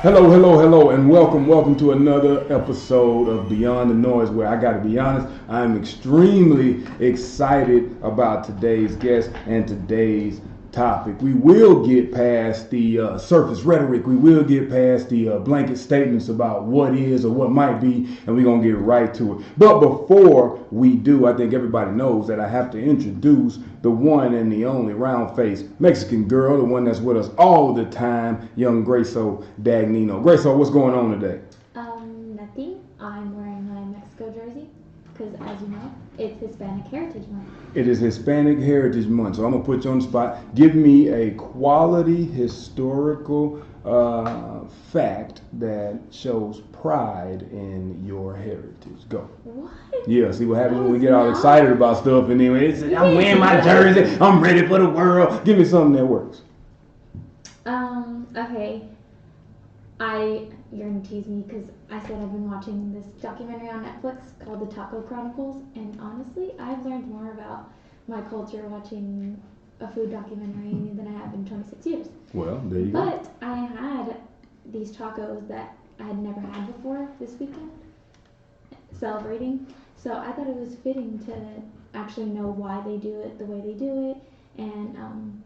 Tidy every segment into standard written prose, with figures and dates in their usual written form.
Hello, and welcome to another episode of Beyond the Noise, where I got to be honest, I'm extremely excited about today's guest and today's topic. We will get past the surface rhetoric. We will get past the blanket statements about what is or what might be, and we're going to get right to it. But before we do, I think everybody knows that I have to introduce the one and the only round-faced Mexican girl, the one that's with us all the time, young Graco Dagnino. Graco, what's going on today? Nothing. I'm wearing my Mexico jersey because, as you know, it's Hispanic Heritage Month. It is Hispanic Heritage Month, so I'm going to put you on the spot. Give me a quality historical fact that shows pride in your heritage. Go. What? Yeah, see what happens when we get all excited about stuff and then I'm wearing my jersey, I'm ready for the world. Give me something that works. Okay. You're gonna tease me because I said I've been watching this documentary on Netflix called The Taco Chronicles, and honestly, I've learned more about my culture watching a food documentary than I have in 26 years. Well, there you go. But I had these tacos that I had never had before this weekend, celebrating. So I thought it was fitting to actually know why they do it the way they do it, and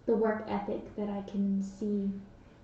the work ethic that I can see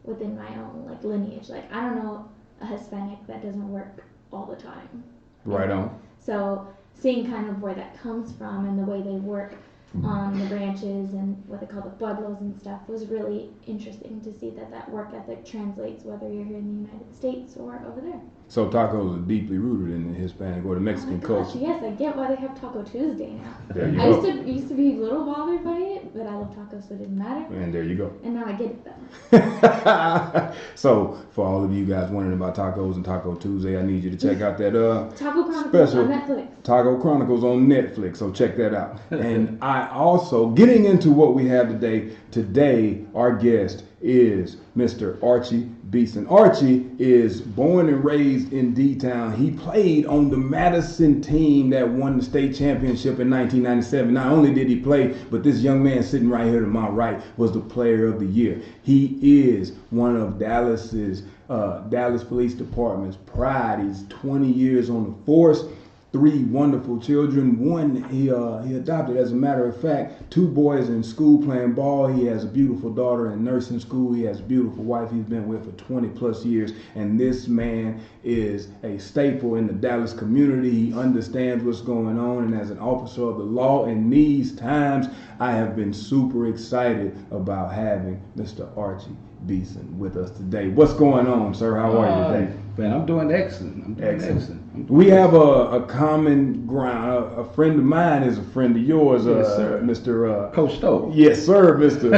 within my own lineage. I don't know a Hispanic that doesn't work all the time. Right on. So seeing kind of where that comes from and the way they work on the ranches and what they call the pueblos and stuff was really interesting to see that work ethic translates whether you're here in the United States or over there. So tacos are deeply rooted in the Hispanic or the Mexican culture. Yes, I get why they have Taco Tuesday now. There you I go. used to be a little bothered by it, but I love tacos, so it didn't matter. And there you go. And now I get it though. So for all of you guys wondering about tacos and Taco Tuesday, I need you to check out that Taco Chronicles special on Netflix. Taco Chronicles on Netflix. So check that out. And I also, getting into what we have today. Today, our guest is Mr. Archie Beeson. Archie is born and raised in D-Town. He played on the Madison team that won the state championship in 1997. Not only did he play, but this young man sitting right here to my right was the player of the year. He is one of Dallas's Dallas Police Department's pride. He's 20 years on the force. 3 wonderful children. One he adopted, as a matter of fact. 2 boys in school playing ball. He has a beautiful daughter in nursing school. He has a beautiful wife he's been with for 20 plus years. And this man is a staple in the Dallas community. He understands what's going on. And as an officer of the law in these times, I have been super excited about having Mr. Archie Beeson with us today. What's going on, sir? How are you today? Man, I'm doing excellent. Excellent. We have a common ground. A friend of mine is a friend of yours, Yes, sir. Mr. Coach Stoke. Yes, sir, Mr.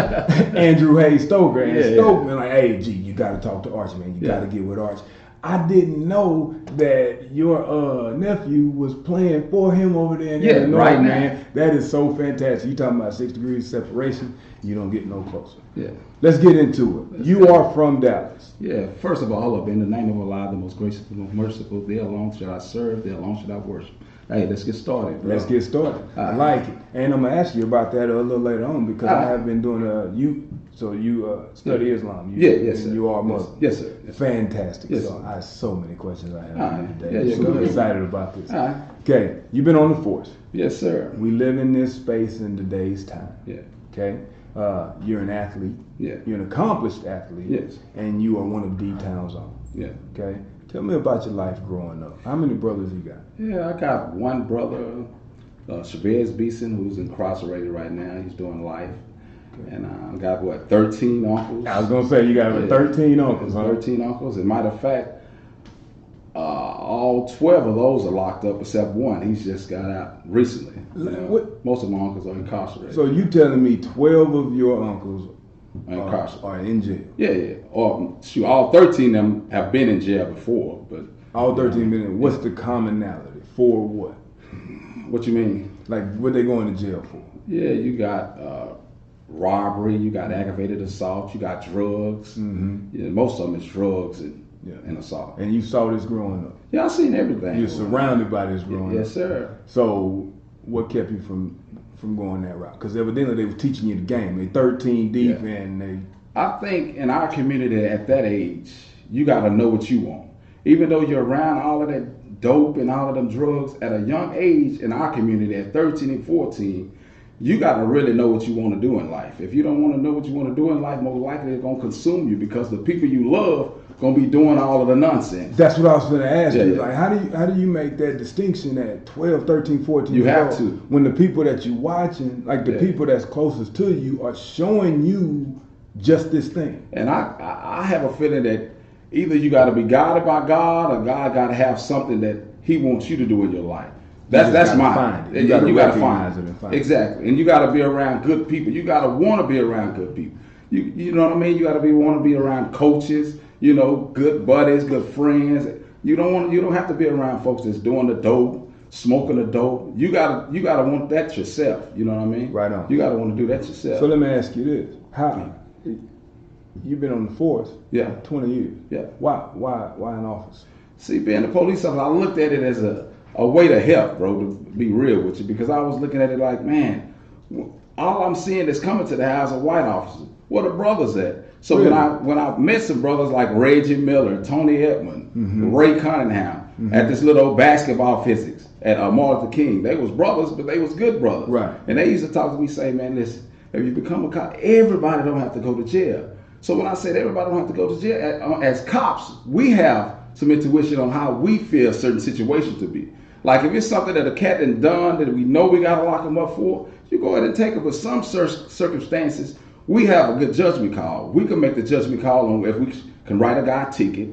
Andrew Hayes Stoker. And Yeah, Stoke been like, hey, G, you got to talk to Archie, man. You got to get with Archie. I didn't know that your nephew was playing for him over there in Illinois, right now. man. That is so fantastic. You talking about 6 degrees separation, you don't get no closer. Yeah. Let's get into it. You are from Dallas. Yeah. First of all, in the name of Allah, the most gracious, the most merciful, there alone shall I serve, there alone shall I worship. Hey, let's get started, bro. Let's get started. I like it. And I'm going to ask you about that a little later on because I have been doing you study Islam. Yes, sir. You are Muslim. Yes, sir. Fantastic. Yes, so sir. I have so many questions I have for you today. Yeah, I'm go super ahead. excited about this. All right. Okay, you've been on the force. Yes, sir. We live in this space in today's time. Yeah. Okay? You're an athlete. Yeah. You're an accomplished athlete. Yes. And you are one of D-Town's own. Yeah. Okay? Tell me about your life growing up. How many brothers you got? Yeah, I got one brother, Shabazz Beeson, who's incarcerated right now. He's doing life. Okay. And I got, 13 uncles. I was going to say, you got 13 uncles, huh? 13 uncles. As a matter of fact, all 12 of those are locked up except one. He's just got out recently. Most of my uncles are incarcerated. So you telling me 12 of your uncles are in jail? Yeah. Or all 13 of them have been in jail before, but all 13 been in. What's the commonality for what? What you mean? Like what they going to jail for? Yeah, you got robbery, you got aggravated assault, you got drugs. Mm-hmm. Yeah, most of them is drugs and assault. And you saw this growing up? Yeah, I've seen everything. You're surrounded by this growing up? Yes, sir. So what kept you from going that route? Because evidently they were teaching you the game. They 13 deep and they I think in our community at that age, you got to know what you want. Even though you're around all of that dope and all of them drugs at a young age in our community at 13 and 14, you got to really know what you want to do in life. If you don't want to know what you want to do in life, most likely it's going to consume you because the people you love going to be doing all of the nonsense. That's what I was going to ask you. Yeah. Like, how do you make that distinction at 12, 13, 14 You years have old to. when the people that you watching, like the Yeah. people that's closest to you, are showing you just this thing? And I have a feeling that either you got to be guided by God or God got to have something that He wants you to do in your life. That's gotta mine. find it. You gotta recognize it and find it. Exactly. And you got to be around good people. You got to want to be around good people. You know what I mean? You got to want to be around coaches. You know, good buddies, good friends. You don't have to be around folks that's doing the dope, smoking the dope. You gotta want that yourself. You know what I mean? Right on. You gotta want to do that yourself. So let me ask you this: how you've been on the force? Yeah. 20 years. Yeah. Why in office? See, being a police officer, I looked at it as a way to help, bro, to be real with you, because I was looking at it like, man, all I'm seeing that's coming to the house are white officers. Where the brothers at? So Really? when I met some brothers like Reggie Miller, Tony Edmond, Ray Cunningham, at this little basketball physics at Martin Luther King, they was brothers, but they was good brothers. Right. And they used to talk to me, say, man, listen, if you become a cop, everybody don't have to go to jail. So when I said everybody don't have to go to jail, as cops, we have some intuition on how we feel certain situations to be. Like if it's something that a cat done done that we know we gotta lock him up for, you go ahead and take it. But some circumstances, we have a good judgment call. We can make the judgment call on if we can write a guy a ticket,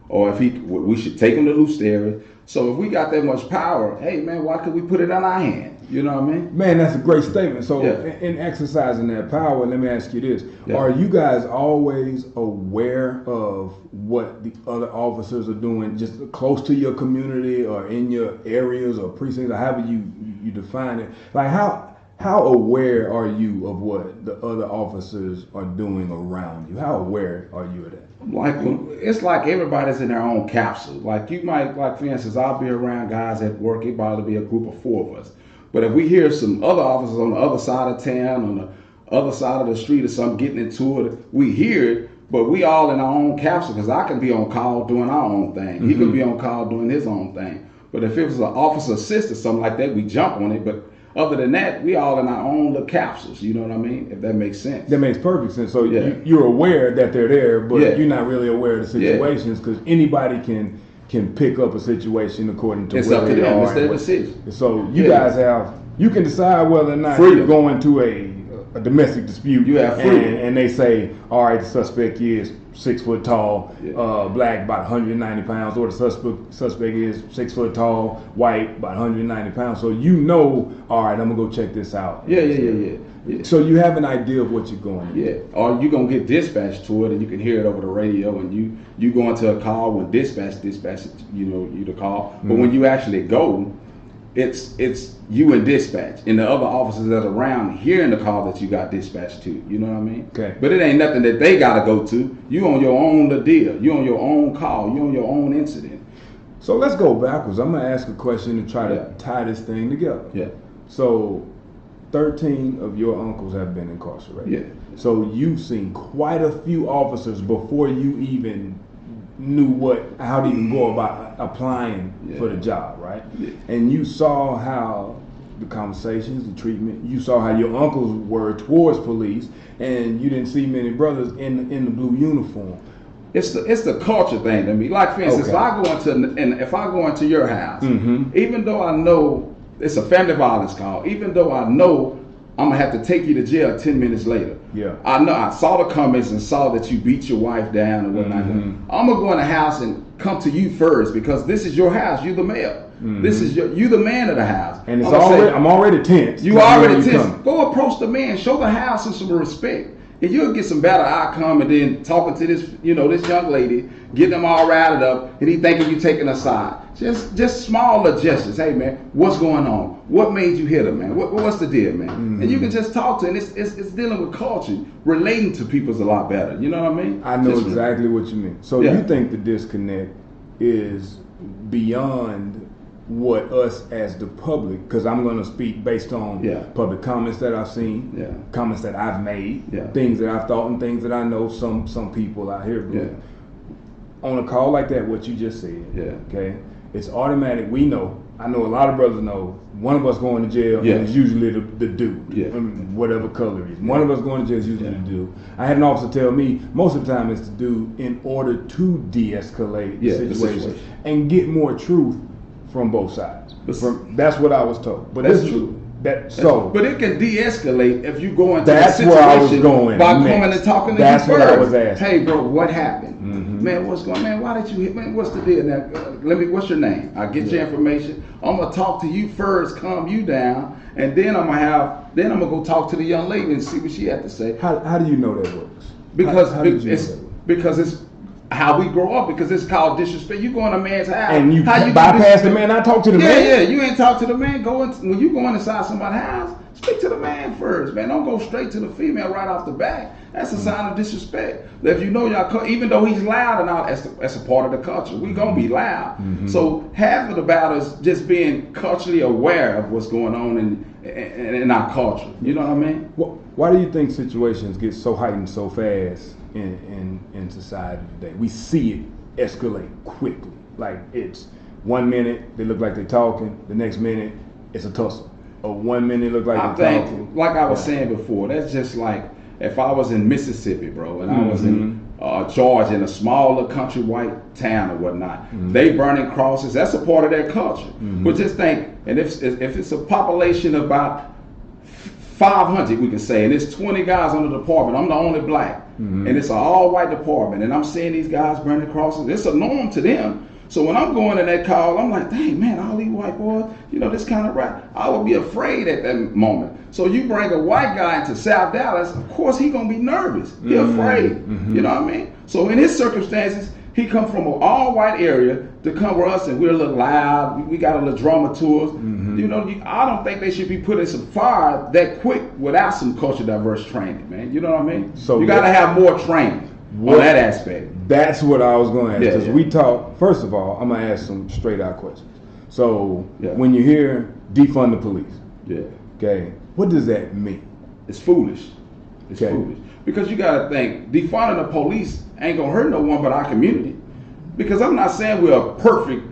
or if we should take him to loose area. So if we got that much power, hey man, why could we put it in our hand? You know what I mean? Man, that's a great statement. So Yeah. in exercising that power, let me ask you this. Yeah. Are you guys always aware of what the other officers are doing just close to your community or in your areas or precincts, or however you define it? Like how aware are you of what the other officers are doing around you? How aware are you of that? Like it's like everybody's in their own capsule. Like you might, like for instance, I'll be around guys at work. It probably be a group of 4 of us. But if we hear some other officers on the other side of town, on the other side of the street, or something getting into it, we hear it. But we all in our own capsule, because I can be on call doing our own thing. He can be on call doing his own thing. But if it was an officer assist or something like that, we jump on it. But other than that, we all in our own little capsules. You know what I mean? If that makes sense. That makes perfect sense. So Yeah. you're aware that they're there, but Yeah. you're not really aware of the situations because anybody can pick up a situation according to It's where up to they them. are. It's their and what- decision. So you Yeah. guys you can decide whether or not Freedom. you're going to a domestic dispute. You have freedom. and they say, all right, the suspect is 6 foot tall, Yeah. black, about 190 pounds, or the suspect is 6 foot tall, white, about 190 pounds. So you know, all right, I'm gonna go check this out. Yeah. So you have an idea of what you're going to. Yeah, or you gonna get dispatched to it, and you can hear it over the radio, and you go into a call when dispatch, you the call. But when you actually go, it's you and dispatch, and the other officers that are around hearing the call that you got dispatched to. You know what I mean? Okay. But it ain't nothing that they gotta go to. You on your own deal. You on your own call. You on your own incident. So let's go backwards. I'm gonna ask a question to try to Yeah. tie this thing together. Yeah. So 13 of your uncles have been incarcerated. Yeah. So you've seen quite a few officers before you even knew how to even go about applying for the job, right? Yeah. And you saw how the conversations, the treatment, you saw how your uncles were towards police, and you didn't see many brothers in the blue uniform. It's the culture thing to me. Like for instance, Okay. if I go into your house, Mhm. even though I know it's a family violence call, even though I know I'm gonna have to take you to jail 10 minutes later. Yeah. I know I saw the comments and saw that you beat your wife down and whatnot. Mhm. I'm gonna go in the house and come to you first because this is your house. You're the male. This is you the man of the house. And it's I'm gonna say, I'm already tense. you Because I know already you tense. coming. Go approach the man. Show the house some respect. And you'll get some better outcome. And then talking to this young lady, getting them all riled up, and he thinking you taking her side. Just small little gestures. Hey man, what's going on? What made you hit her, man? What's the deal, man? And you can just talk to her. And it's dealing with culture, relating to people's a lot better. You know what I mean? I know Just- exactly what you mean. So Yeah. you think the disconnect is beyond what us as the public, because I'm going to speak based on public comments that I've seen, comments that I've made, things that I've thought, and things that I know some people out here do. On a call like that, what you just said, okay, it's automatic. We know, I know a lot of brothers know, one of us going to jail, and it's usually the dude, whatever color it is. One of us going to jail is usually the dude. I had an officer tell me, most of the time it's the dude, in order to de-escalate the situation and get more truth from both sides. That's what I was told. But that's true. But it can de-escalate if you go into the situation by coming and talking to you first. That's what I was asking. Hey, bro, what happened? Man, what's going on? Man, why did you hit? Man, what's the deal? Now, what's your name? I'll get your information. I'm gonna talk to you first, calm you down, and then I'm gonna go talk to the young lady and see what she had to say. How do you know that works? Because it's how we grow up, because it's called disrespect. You go in a man's house and you bypass the man. I talk to the man. Yeah, you ain't talk to the man. When you go inside somebody's house, speak to the man first, man. Don't go straight to the female right off the bat. That's a sign of disrespect. If you know y'all, even though he's loud and all, that's a part of the culture. We gonna be loud. So half of the battle is just being culturally aware of what's going on in our culture. You know what I mean? Why do you think situations get so heightened so fast in society today? We see it escalate quickly. Like, it's 1 minute they look like they're talking, the next minute it's a tussle. Or 1 minute look like they're talking. Like I was saying before, that's just like if I was in Mississippi, bro, and I was in Georgia, in a smaller country white town or whatnot. They burning crosses. That's a part of their culture. But just think, and if it's a population of about 500, we can say, and it's 20 guys on the department, I'm the only black, and it's an all-white department, and I'm seeing these guys burning crosses. It's a norm to them. So when I'm going in that call, I'm like, dang, man, all these white boys, this kind of right. I would be afraid at that moment. So you bring a white guy into South Dallas, of course he gonna be nervous. He afraid. You know what I mean? So in his circumstances, he come from an all-white area to cover us, and we're a little loud. We got a little drama to us. I don't think they should be putting some fire that quick without some culture diverse training, man. You know what I mean? So you got to have more training on that aspect. That's what I was going to ask. Because we talk. First of all, I'm going to ask some straight out questions. So when you hear defund the police, okay, what does that mean? It's foolish. It's foolish. Because you got to think, defunding the police ain't going to hurt no one but our community. Because I'm not saying we're a perfect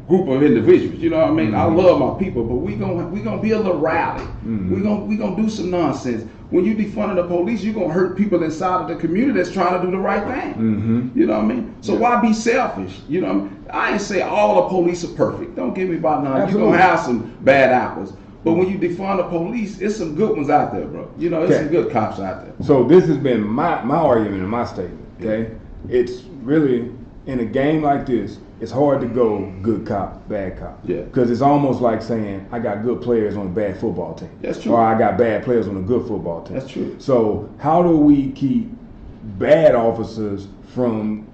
group of individuals. You know what I mean? I love my people, but we gonna be a little rowdy. We gonna do some nonsense. When you defunding the police, you're gonna hurt people inside of the community that's trying to do the right thing. You know what I mean? So why be selfish? You know what I mean? I ain't say all the police are perfect. Don't give me about none. You're gonna have some bad apples. But when you defund the police, it's some good ones out there, bro. There's some good cops out there. So this has been my argument and my statement, okay? It's really, in a game like this, it's hard to go good cop, bad cop. Because it's almost like saying, I got good players on a bad football team. That's true. Or I got bad players on a good football team. That's true. So how do we keep bad officers from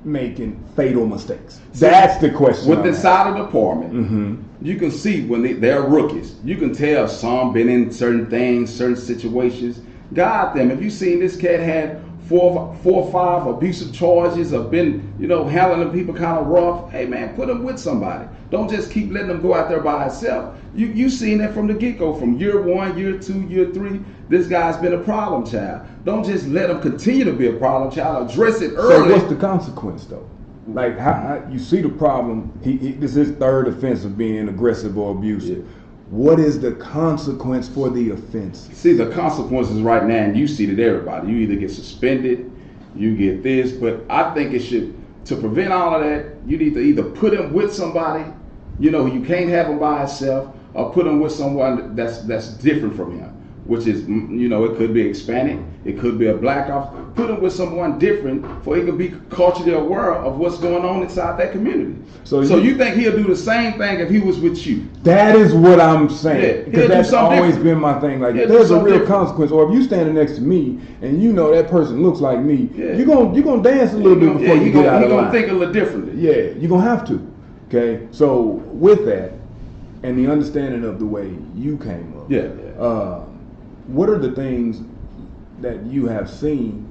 making fatal mistakes? That's the question. With inside of the department, you can see when they're rookies. You can tell some been in certain things, certain situations. God damn, if you seen this cat had 4 or 5 abusive charges, or been, handling people kind of rough, hey man, put them with somebody. Don't just keep letting them go out there by himself. You seen that from the get-go, from year 1, year 2, year 3. This guy's been a problem child. Don't just let him continue to be a problem child. Address it early. So what's the consequence though? Like, how you see the problem? This is his 3rd offense of being aggressive or abusive. What is the consequence for the offense? See, the consequences right now, and you see that everybody. You either get suspended, you get this, but I think it should, to prevent all of that, you need to either put him with somebody, you can't have him by himself, or put him with someone that's different from him, which is, it could be Hispanic, it could be a black officer. Put him with someone different, for he could be culturally aware of what's going on inside that community. So you think he'll do the same thing if he was with you? That is what I'm saying. Because that's always been my thing. Like, there's a real consequence. Or if you standing next to me and that person looks like me, you're gonna dance a little bit before you get out of line. You're gonna think a little differently. Yeah, you're gonna have to. Okay. So with that, and the understanding of the way you came up, what are the things that you have seen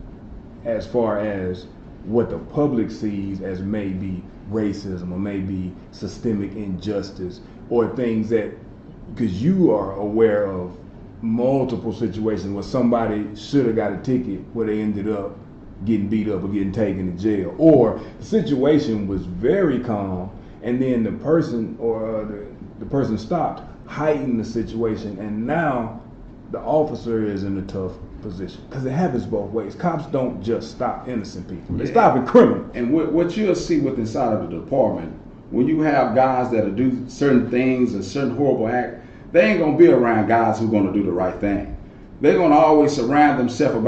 as far as what the public sees as maybe racism or maybe systemic injustice or things that, because you are aware of multiple situations where somebody should have got a ticket where they ended up getting beat up or getting taken to jail, or the situation was very calm and then the person or the person stopped, heightened the situation, and now the officer is in a tough position because it happens both ways. Cops don't just stop innocent people; they stop a criminal. And what you'll see with inside of the department, when you have guys that do certain things, a certain horrible act, they ain't gonna be around guys who are gonna do the right thing. They're gonna always surround themselves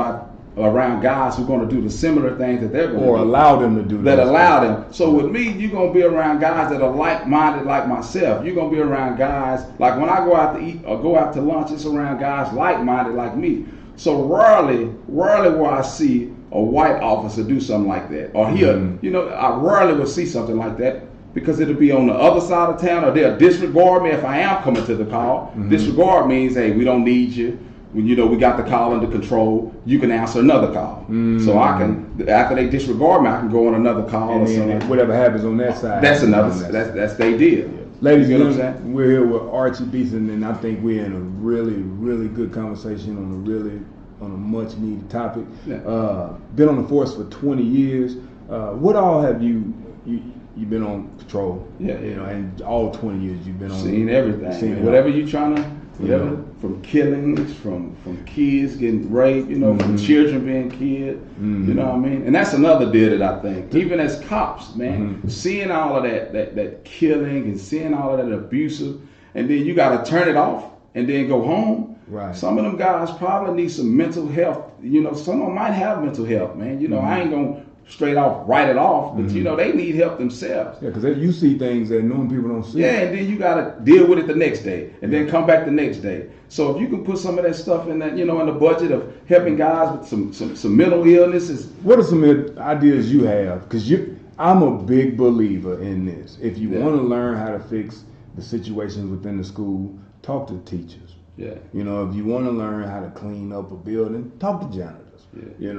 around guys who are gonna do the similar things that they're gonna do. Or allow them to do that. those Allow things. them. So with me, you're gonna be around guys that are like-minded like myself. You're gonna be around guys like when I go out to eat or go out to lunch, it's around guys like-minded like me. So rarely will I see a white officer do something like that, or I rarely will see something like that, because it'll be on the other side of town, or they'll disregard me if I am coming to the call. Disregard means, hey, we don't need you. We got the call under control. You can answer another call. So I can, after they disregard me, I can go on another call. And or then something. whatever happens on that side. That's another. That's they deal. Ladies You and know what I'm gentlemen, we're here with Archie Beeson, and I think we're in a really, really good conversation on a much needed topic. Yeah. Been on the force for 20 years. What all have you've been on patrol? Yeah. And all 20 years you've been on. Seen everything. Seen Whatever you trying to, whatever, from killings, from kids getting raped, from children being killed, you know what I mean? And that's another deal that I think, even as cops, man, seeing all of that killing and seeing all of that abusive, and then you got to turn it off and then go home. Right. Some of them guys probably need some mental health. Some of them might have mental health, man. I ain't gonna straight off write it off, but they need help themselves. Yeah, because you see things that normal people don't see. Yeah, and then you gotta deal with it the next day, and then come back the next day. So if you can put some of that stuff in that, in the budget of helping guys with some mental illnesses. What are some ideas you have? Because I'm a big believer in this. If you want to learn how to fix the situations within the school, talk to teachers. Yeah. If you want to learn how to clean up a building, talk to janitors. Yeah.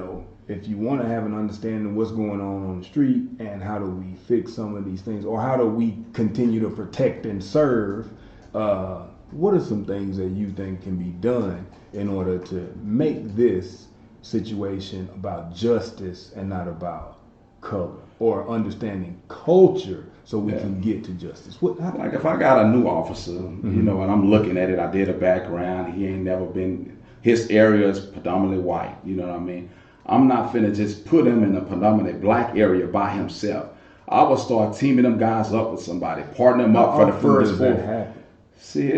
If you want to have an understanding of what's going on the street and how do we fix some of these things, or how do we continue to protect and serve, what are some things that you think can be done in order to make this situation about justice and not about color, or understanding culture so we can get to justice? Like if I got a new officer, and I'm looking at it, I did a background, he ain't never been, his area is predominantly white, you know what I mean? I'm not finna just put him in a predominantly black area by himself. I will start teaming them guys up with somebody, partner them up for the first four. See,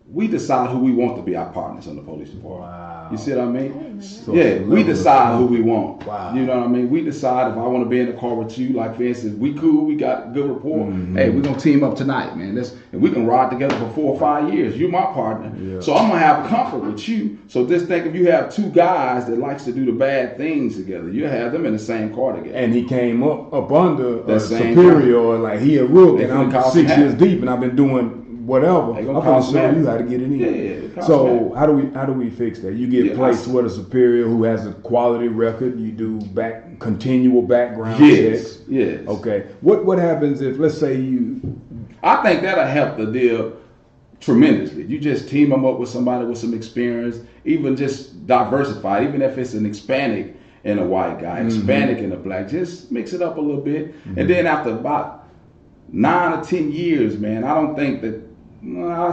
we decide who we want to be our partners in the police department. Wow. You see what I mean? So We decide who we want. Wow. You know what I mean? We decide if I want to be in the car with you, like for instance, we cool, we got good rapport. Hey, we're gonna team up tonight, man. And we can ride together for 4 or 5 years. You're my partner. Yeah. So I'm gonna have comfort with you. So just think, if you have two guys that likes to do the bad things together, you have them in the same car together. And he came up under a same superior, or like he a rook, They and I'm gonna cause 6 some years havoc. deep, and I've been doing whatever. They I'm gonna gonna cause show some you havoc. how to get it in. Yeah, cause So some how do we fix that? You get Yeah, placed with a superior who has a quality record. You do continual background checks. Yes. Okay. What happens if, let's say I think that'll help the deal tremendously. You just team them up with somebody with some experience, even just diversify, even if it's an Hispanic and a white guy, Hispanic and a black, just mix it up a little bit. And then after about 9 or 10 years, man, I don't think that 9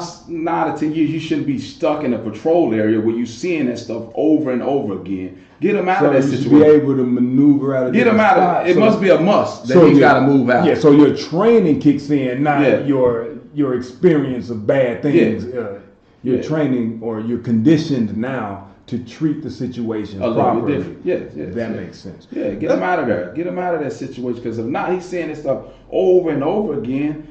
or 10 years, you shouldn't be stuck in a patrol area where you're seeing that stuff over and over again. Get them out of that you should situation. be able to maneuver out of Get them out of it. It must be a must that he's got to move out. Yeah, so your training kicks in, not Yeah. your experience of bad things. Your Yeah. training, or you're conditioned now to treat the situation A little bit properly. different. Yes, That yes. makes sense. Yeah, get him out of there. Get him out of that situation, because if not, he's saying this stuff over and over again.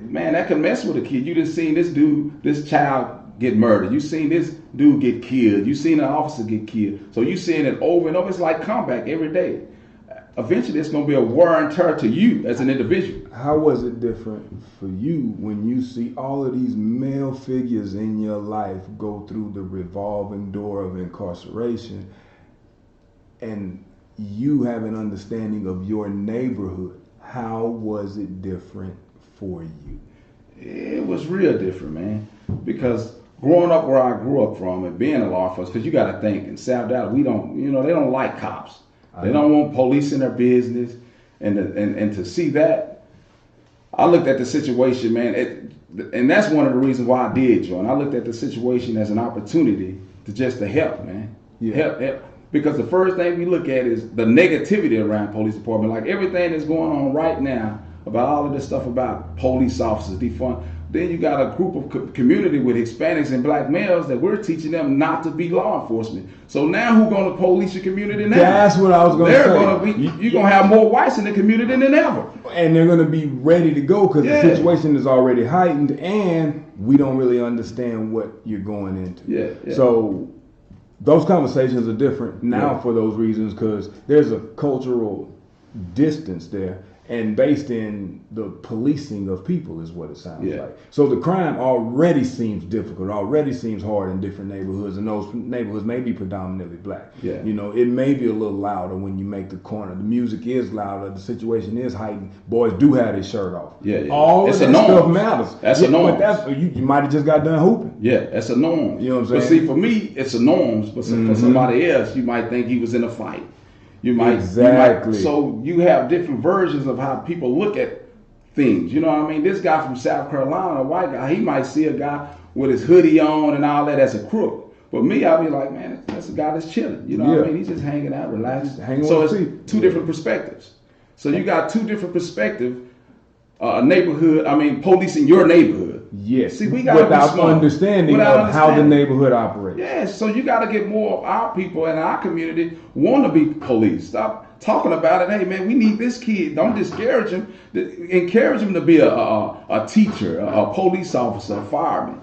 Man, that can mess with a kid. You just seen this child get murdered. You seen this dude get killed. You seen an officer get killed. So you seeing it over and over. It's like comeback every day. Eventually, it's going to be a wear and tear to you as an individual. How was it different for you when you see all of these male figures in your life go through the revolving door of incarceration, and you have an understanding of your neighborhood? How was it different for you? It was real different, man. Because growing up where I grew up from and being a law enforcement, because you got to think in South Dallas, we don't, they don't like cops. They don't want police in their business, and to see that, I looked at the situation, man, and that's one of the reasons why I did join. I looked at the situation as an opportunity to help, man. Yeah. Help. Because the first thing we look at is the negativity around police department, like everything that's going on right now about all of this stuff about police officers defund. Then you got a group of community with Hispanics and black males that we're teaching them not to be law enforcement. So now who's going to police your community now? That's what I was going to say. You're going to have more whites in the community than ever. And they're going to be ready to go because the situation is already heightened and we don't really understand what you're going into. Yeah. So those conversations are different now for those reasons because there's a cultural distance there. And based in the policing of people is what it sounds like. So the crime already seems difficult, already seems hard in different neighborhoods, and those neighborhoods may be predominantly black. Yeah. It may be a little louder when you make the corner. The music is louder, the situation is heightened. Boys do have their shirt off. Yeah. All of that stuff matters. That's a norm. But you might have just got done hooping. Yeah, that's a norm. You know what I'm saying? But see, for me, it's a norm. But for somebody else, you might think he was in a fight. So you have different versions of how people look at things. You know what I mean? This guy from South Carolina, a white guy, he might see a guy with his hoodie on and all that as a crook. But me, I'll be like, man, that's a guy that's chilling. You know what I mean? He's just hanging out, relaxing. So it's two different perspectives. So you got two different perspectives. Policing your neighborhood. Yes. See, we got without understanding of how the neighborhood operates. Yes. So you got to get more of our people in our community want to be police. Stop talking about it. Hey, man, we need this kid. Don't discourage him. Encourage him to be a teacher, a police officer, a fireman.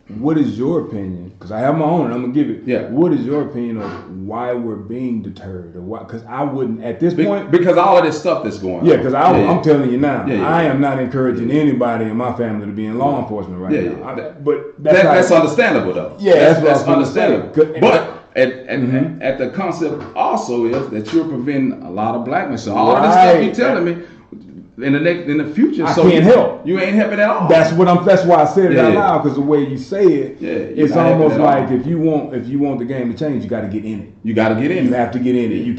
What is your opinion? Because I have my own, and I'm gonna give it. Yeah. What is your opinion of why we're being deterred, or why? Because I wouldn't at this point. Because all of this stuff that's going on. Yeah. Because I'm telling you now, Yeah. I am not encouraging anybody in my family to be in law enforcement right now. But that's understandable, though. Yeah, that's understandable. But Mm-hmm. at the concept also is that you're preventing a lot of blackness. So all of this stuff you're telling me. In the future, I can't help. You ain't helping at all. That's why I said it out loud, because the way you say it, it's almost like if you want the game to change, you got to get in it. You got to get in. You have to get in it. You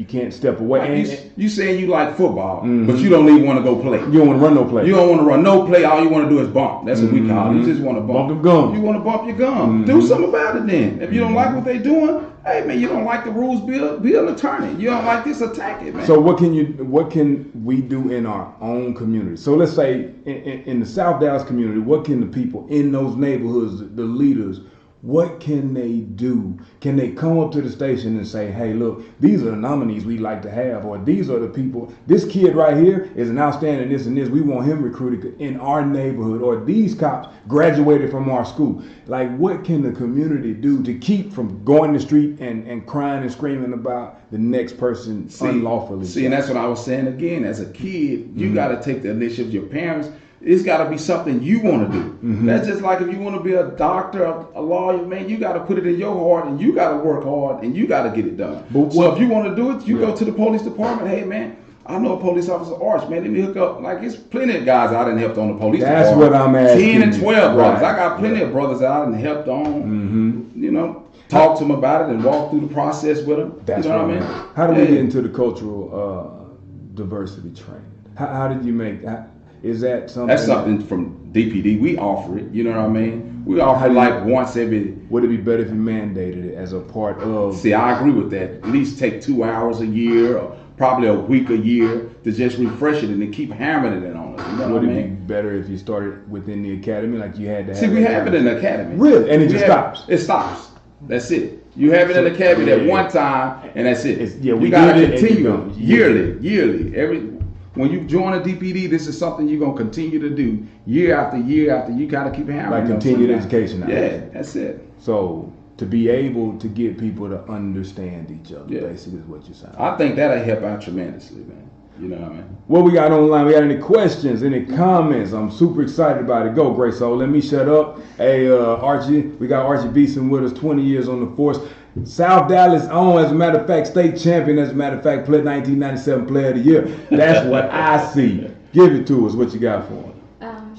can't step away. You saying you like football, but you don't even want to go play. You don't want to run no play. You don't want to run no play. All you want to do is bump. That's what we call it. You just want to bump the gum. You want to bump your gum. Do something about it then. If you don't like what they doing, hey man, you don't like the rules, be an attorney. You don't like this, attack it, man. So what can we do in our own community? So let's say in the South Dallas community, what can the people in those neighborhoods, the leaders, what can they do? Can they come up to the station and say, hey, look, these are the nominees we'd like to have, or these are the people, this kid right here is an outstanding this and this, we want him recruited in our neighborhood, or these cops graduated from our school. Like, what can the community do to keep from going to the street and crying and screaming about the next person unlawfully? See, and that's what I was saying again. As a kid, you got to take the initiative. Your parents, it's got to be something you want to do. That's just like if you want to be a doctor, a lawyer, man, you got to put it in your heart and you got to work hard and you got to get it done. So if you want to do it, you go to the police department. Hey, man, I know a police officer, Arch, man, let me hook up. Like, it's plenty of guys I done helped on the police department. That's what I'm asking. 10 and 12 brothers. I got plenty of brothers that I done helped on, talk to them about it and walk through the process with them. That's what I mean. How do we get into the cultural diversity training? How did you make that? Is that something? That's something from DPD. We offer it. You know what I mean? We offer like once every. Would it be better if you mandated it as a part of? See, I agree with that. At least take 2 hours a year, or probably a week a year, to just refresh it and to keep hammering it on us. You know Would it be better if you started within the academy, like you had to have? See, we have it in the academy. Really, and it just stops. It stops. That's it. You have it in the academy at one time, and that's it. We got to did it continue yearly. When you join a DPD, this is something you're going to continue to do year after year after. You got to keep hammering. Like continued education. Yeah, that's it. So to be able to get people to understand each other, basically, is what you're saying. I think that'll help out tremendously, man. You know what I mean? What we got online? We got any questions, any comments? I'm super excited about it. Go, Grace. So let me shut up. Hey, Archie, we got Archie Beeson with us, 20 years on the force. South Dallas on, as a matter of fact, state champion, as a matter of fact, 1997 Player of the Year. That's what I see. Give it to us. What you got for him?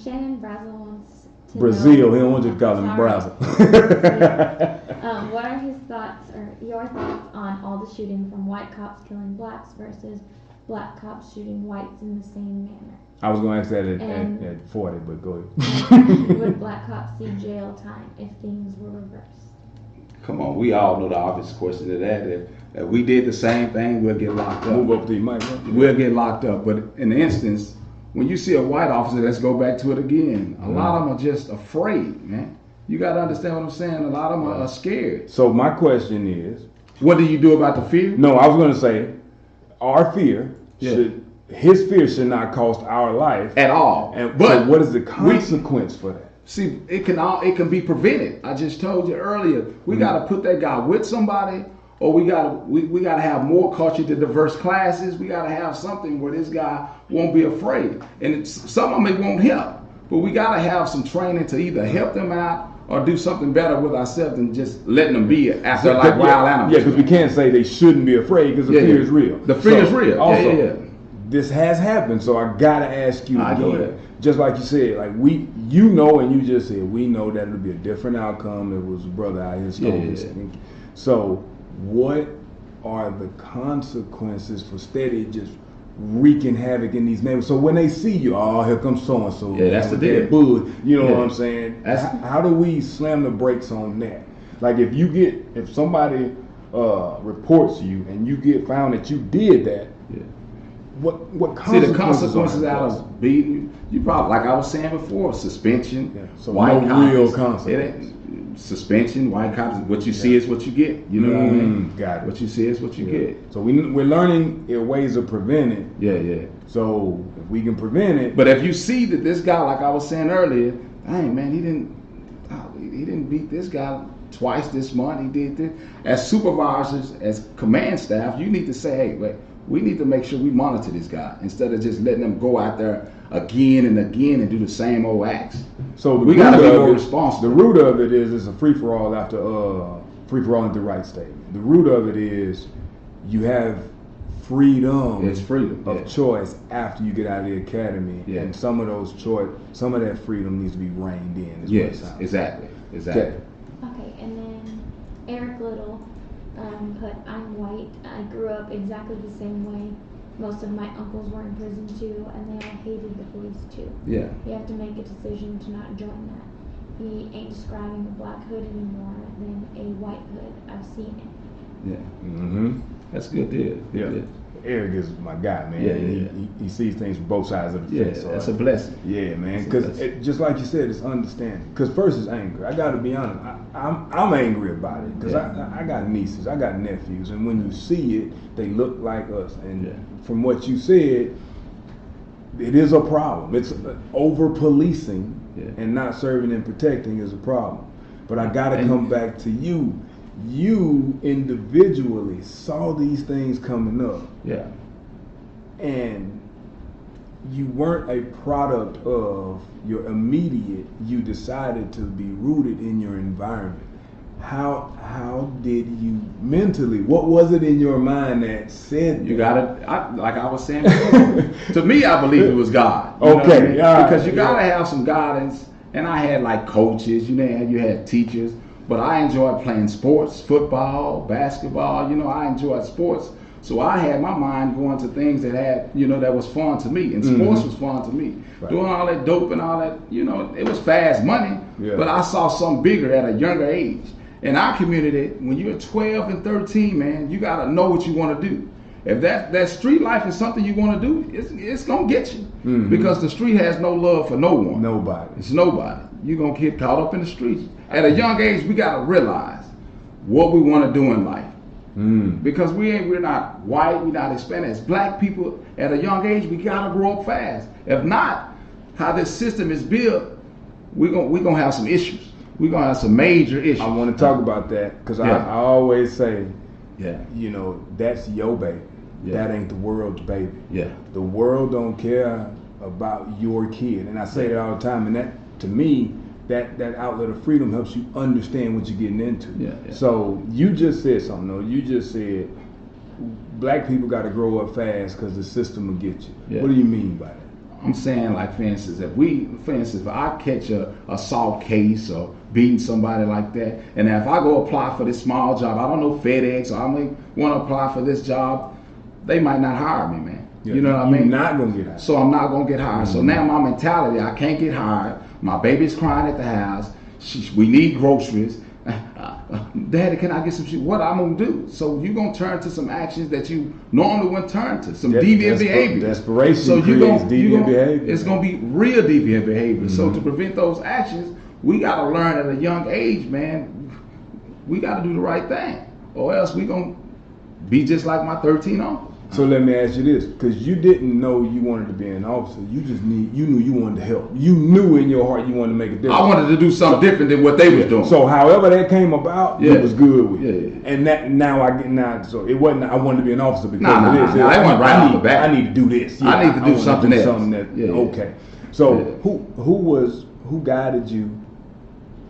Shannon Brazel wants to Brazil. know, He don't want you to call him sorry. Brazil. What are his thoughts or your thoughts on all the shooting from white cops killing blacks versus black cops shooting whites in the same manner? I was going to ask that And- at 40, but go Would black cops see jail time if things were reversed? Come on, we all know the obvious question to that. If we did the same thing, we'll get locked up. Move up to your mic. Right? We'll get locked up. But in the instance, when you see a white officer, let's go back to it again. A lot of them are just afraid, man. You got to understand what I'm saying. A lot of them are scared. So my question is, What do you do about the fear? no, I was going to say, our fear Yeah. his fear should not cost our life. At all. And But so what is the consequence for that? see, it can be prevented. I just told you earlier. We got to put that guy with somebody, or we got to have more culture to diverse classes. We got to have something where this guy won't be afraid. And some of them it won't help, but we got to have some training to either help them out or do something better with ourselves than just letting them be after like wild animals. Yeah, because we can't say they shouldn't be afraid because the fear is real. The fear is real. Also, Yeah. this has happened, so I gotta ask you I know again. that. Just like you said, like you know, and you just said we know that it'll be a different outcome. It was a brother out here stole this thing. So, what are the consequences for steady just wreaking havoc in these neighborhoods? So when they see you, oh, here comes so and so. Yeah, that's the deal. Bull, you know Yeah. what I'm saying? That's- How do we slam the brakes on that? Like if somebody reports you and you get found that you did that, Yeah. what See, consequences? the consequences are out there? of beating you probably, like I was saying before, suspension. Yeah, so white no cops, real it consequence. ain't- Suspension, white cops. What you see is what you get. You know what I mean? Got it. What you see is what you get. So we're learning ways of preventing. Yeah, yeah. So if we can prevent it, But if you see that this guy, like I was saying earlier, dang man, he didn't beat this guy twice this month. He did this. As supervisors, as command staff, you need to say, hey, wait, we need to make sure we monitor this guy instead of just letting him go out there again and again and do the same old acts. so the We gotta root be of more it- responsible. The root of it is it's a free for all after free for all at the right statement. The root of it is you have freedom. It's freedom, of yeah. choice after you get out of the academy, Yeah. and some of that freedom needs to be reined in. Is what it Yes, sounds like. exactly. Okay. Okay, and then Eric Little put, I'm white. I grew up exactly the same way. Most of my uncles were in prison too, and they all hated the police too. Yeah. You have to make a decision to not join that. He ain't describing a black hood anymore than a white hood. I've seen it. Yeah. Mm-hmm. That's good deal. Good Yeah. deal. Eric is my guy, man. Yeah, He- yeah. He sees things from both sides of the Yeah, fence. so that's a blessing. Yeah, man. That's a Because blessing. just like you said, it's understanding. Because first it's anger. I got to be honest. I'm angry about it because Yeah. I got nieces, I got nephews, and when you see it, they look like us. And Yeah. from what you said, it is a problem. It's over policing Yeah. and not serving and protecting is a problem. But I got to And- come back to you. You individually saw these things coming up, Yeah. and you weren't a product of your immediate. You decided to be rooted in your environment. How did you mentally? What was it in your mind that said You that? gotta, like I was saying before, to me, I believe it was God. You know what I Okay, mean? all right, Because you gotta yeah. have some guidance. And I had like coaches, you had teachers, but I enjoyed playing sports, football, basketball. I enjoyed sports. So I had my mind going to things that that was fun to me, and sports was fun to me. Right. Doing all that dope and all that, it was fast money, Yeah. but I saw something bigger at a younger age. In our community, when you're 12 and 13, man, you gotta know what you want to do. If that street life is something you want to do, it's gonna get you, Mhm. because the street has no love for no one. Nobody. It's nobody. You're gonna get caught up in the streets. At a young age, we gotta realize what we want to do in life. Because we're not white, we're not Hispanic. As black people, at a young age, we gotta grow up fast. If not, how this system is built, we're gonna have some issues. We're gonna have some major issues. I want to talk about that because Yeah. I always say, Yeah, that's your baby. Yeah. That ain't the world's baby. yeah, The world don't care about your kid, and I say that all the time. And that, to me, that outlet of freedom helps you understand what you're getting into. Yeah, yeah. So you just said something, though. You just said black people got to grow up fast because the system will get you. Yeah. What do you mean by that? I'm saying, like, for instance, if I catch a assault case or beating somebody like that, and if I go apply for this small job, I don't know, FedEx, or I may want to apply for this job, they might not hire me, man. Yeah, you know what I you're mean? not gonna get hired. So I'm not gonna get hired. Mm-hmm. So now my mentality, I can't get hired. My baby's crying at the house. We need groceries. Daddy, can I get some shit? What I'm gonna do? So you're gonna turn to some actions that you normally wouldn't turn to, some deviant behavior. Desperation So creates deviant behavior. It's gonna be real deviant behavior. Mm-hmm. So to prevent those actions, we gotta learn at a young age, man. We gotta do the right thing, or else we gonna be just like my 13 uncles. So let me ask you this, because you didn't know you wanted to be an officer. You knew you wanted to help. You knew in your heart you wanted to make a difference. I wanted to do something different than what they was doing. So however that came about, it was good with you. Yeah. And so it wasn't I wanted to be an officer because of this. Nah, it wasn't right off the bat. I need to do this. Yeah, I need to do something else. Okay. So who guided you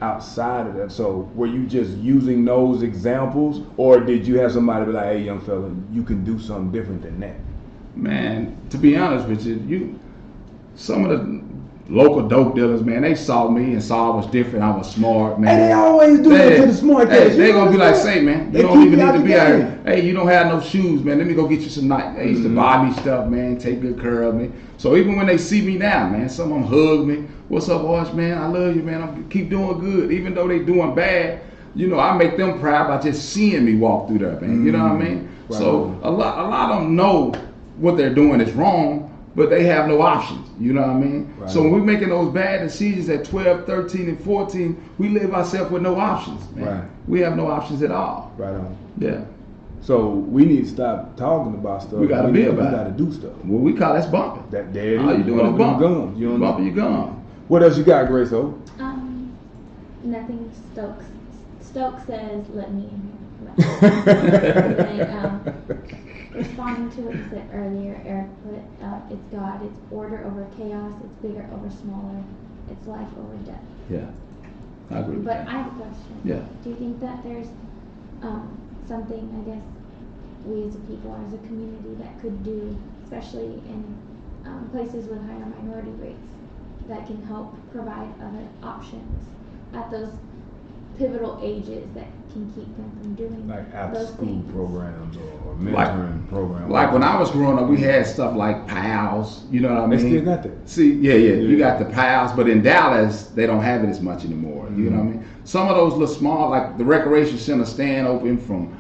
outside of that? So were you just using those examples, or did you have somebody be like, hey, young fella, you can do something different than that? Man, to be honest with you, some of the local dope dealers, man, they saw me and saw I was different. I was smart, man. And they always do that to the smart kids. They gonna be like, say, man, you They don't keep even you need out to the be out game. here. Hey, you don't have no shoes, man. Let me go get you some Nike. They used to buy me stuff, man, take good care of me. So even when they see me now, man, some of them hug me. What's up, Arch, man? I love you, man. I'm keep doing good. Even though they doing bad, you know, I make them proud by just seeing me walk through there, man. You know what I mean? Right. So a lot of them know what they're doing is wrong, but they have no options. You know what I mean? Right. So when we're making those bad decisions at 12, 13, and 14, we live ourselves with no options, man. Right. We have no options at all. Right on. Yeah. So we need to stop talking about stuff. We gotta be about it. We gotta do stuff. What we call that's bumping. There it All is. you doing is Bumping bumping. your gums. You know Bumping your gum. What else you got, Grace? Nothing. Stokes says, "Let me in here." Responding to what you said earlier, Eric put, it's God, it's order over chaos, it's bigger over smaller, it's life over death. Yeah. I agree with But that. I have a question. Yeah. Do you think that there's something, I guess, we as a people, as a community, that could do, especially in places with higher minority rates, that can help provide other options at those pivotal ages that can keep them from doing like after those school things? programs or mentoring programs. Like when I was growing up, we had stuff like pals. You know what I mean? They still got that. See, yeah. You got the pals, but in Dallas, they don't have it as much anymore. You know what I mean? Some of those little small, like the recreation center stand open from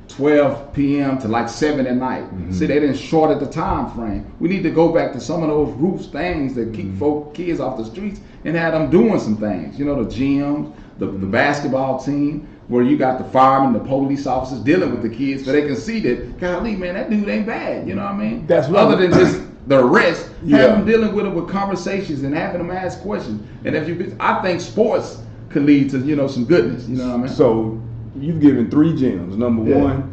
12 p.m. to like 7 at night. See, they didn't shorten the time frame. We need to go back to some of those roots things that keep kids off the streets and have them doing some things. You know, the gyms, the basketball team, where you got the firemen, the police officers dealing with the kids, so they can see that, golly, man, that dude ain't bad. You know what I mean? That's right. Other than just the arrest, Yeah. have them dealing with them with conversations and having them ask questions. And I think sports could lead to some goodness. You know what I mean? So you've given 3 gems. Number Yeah. one,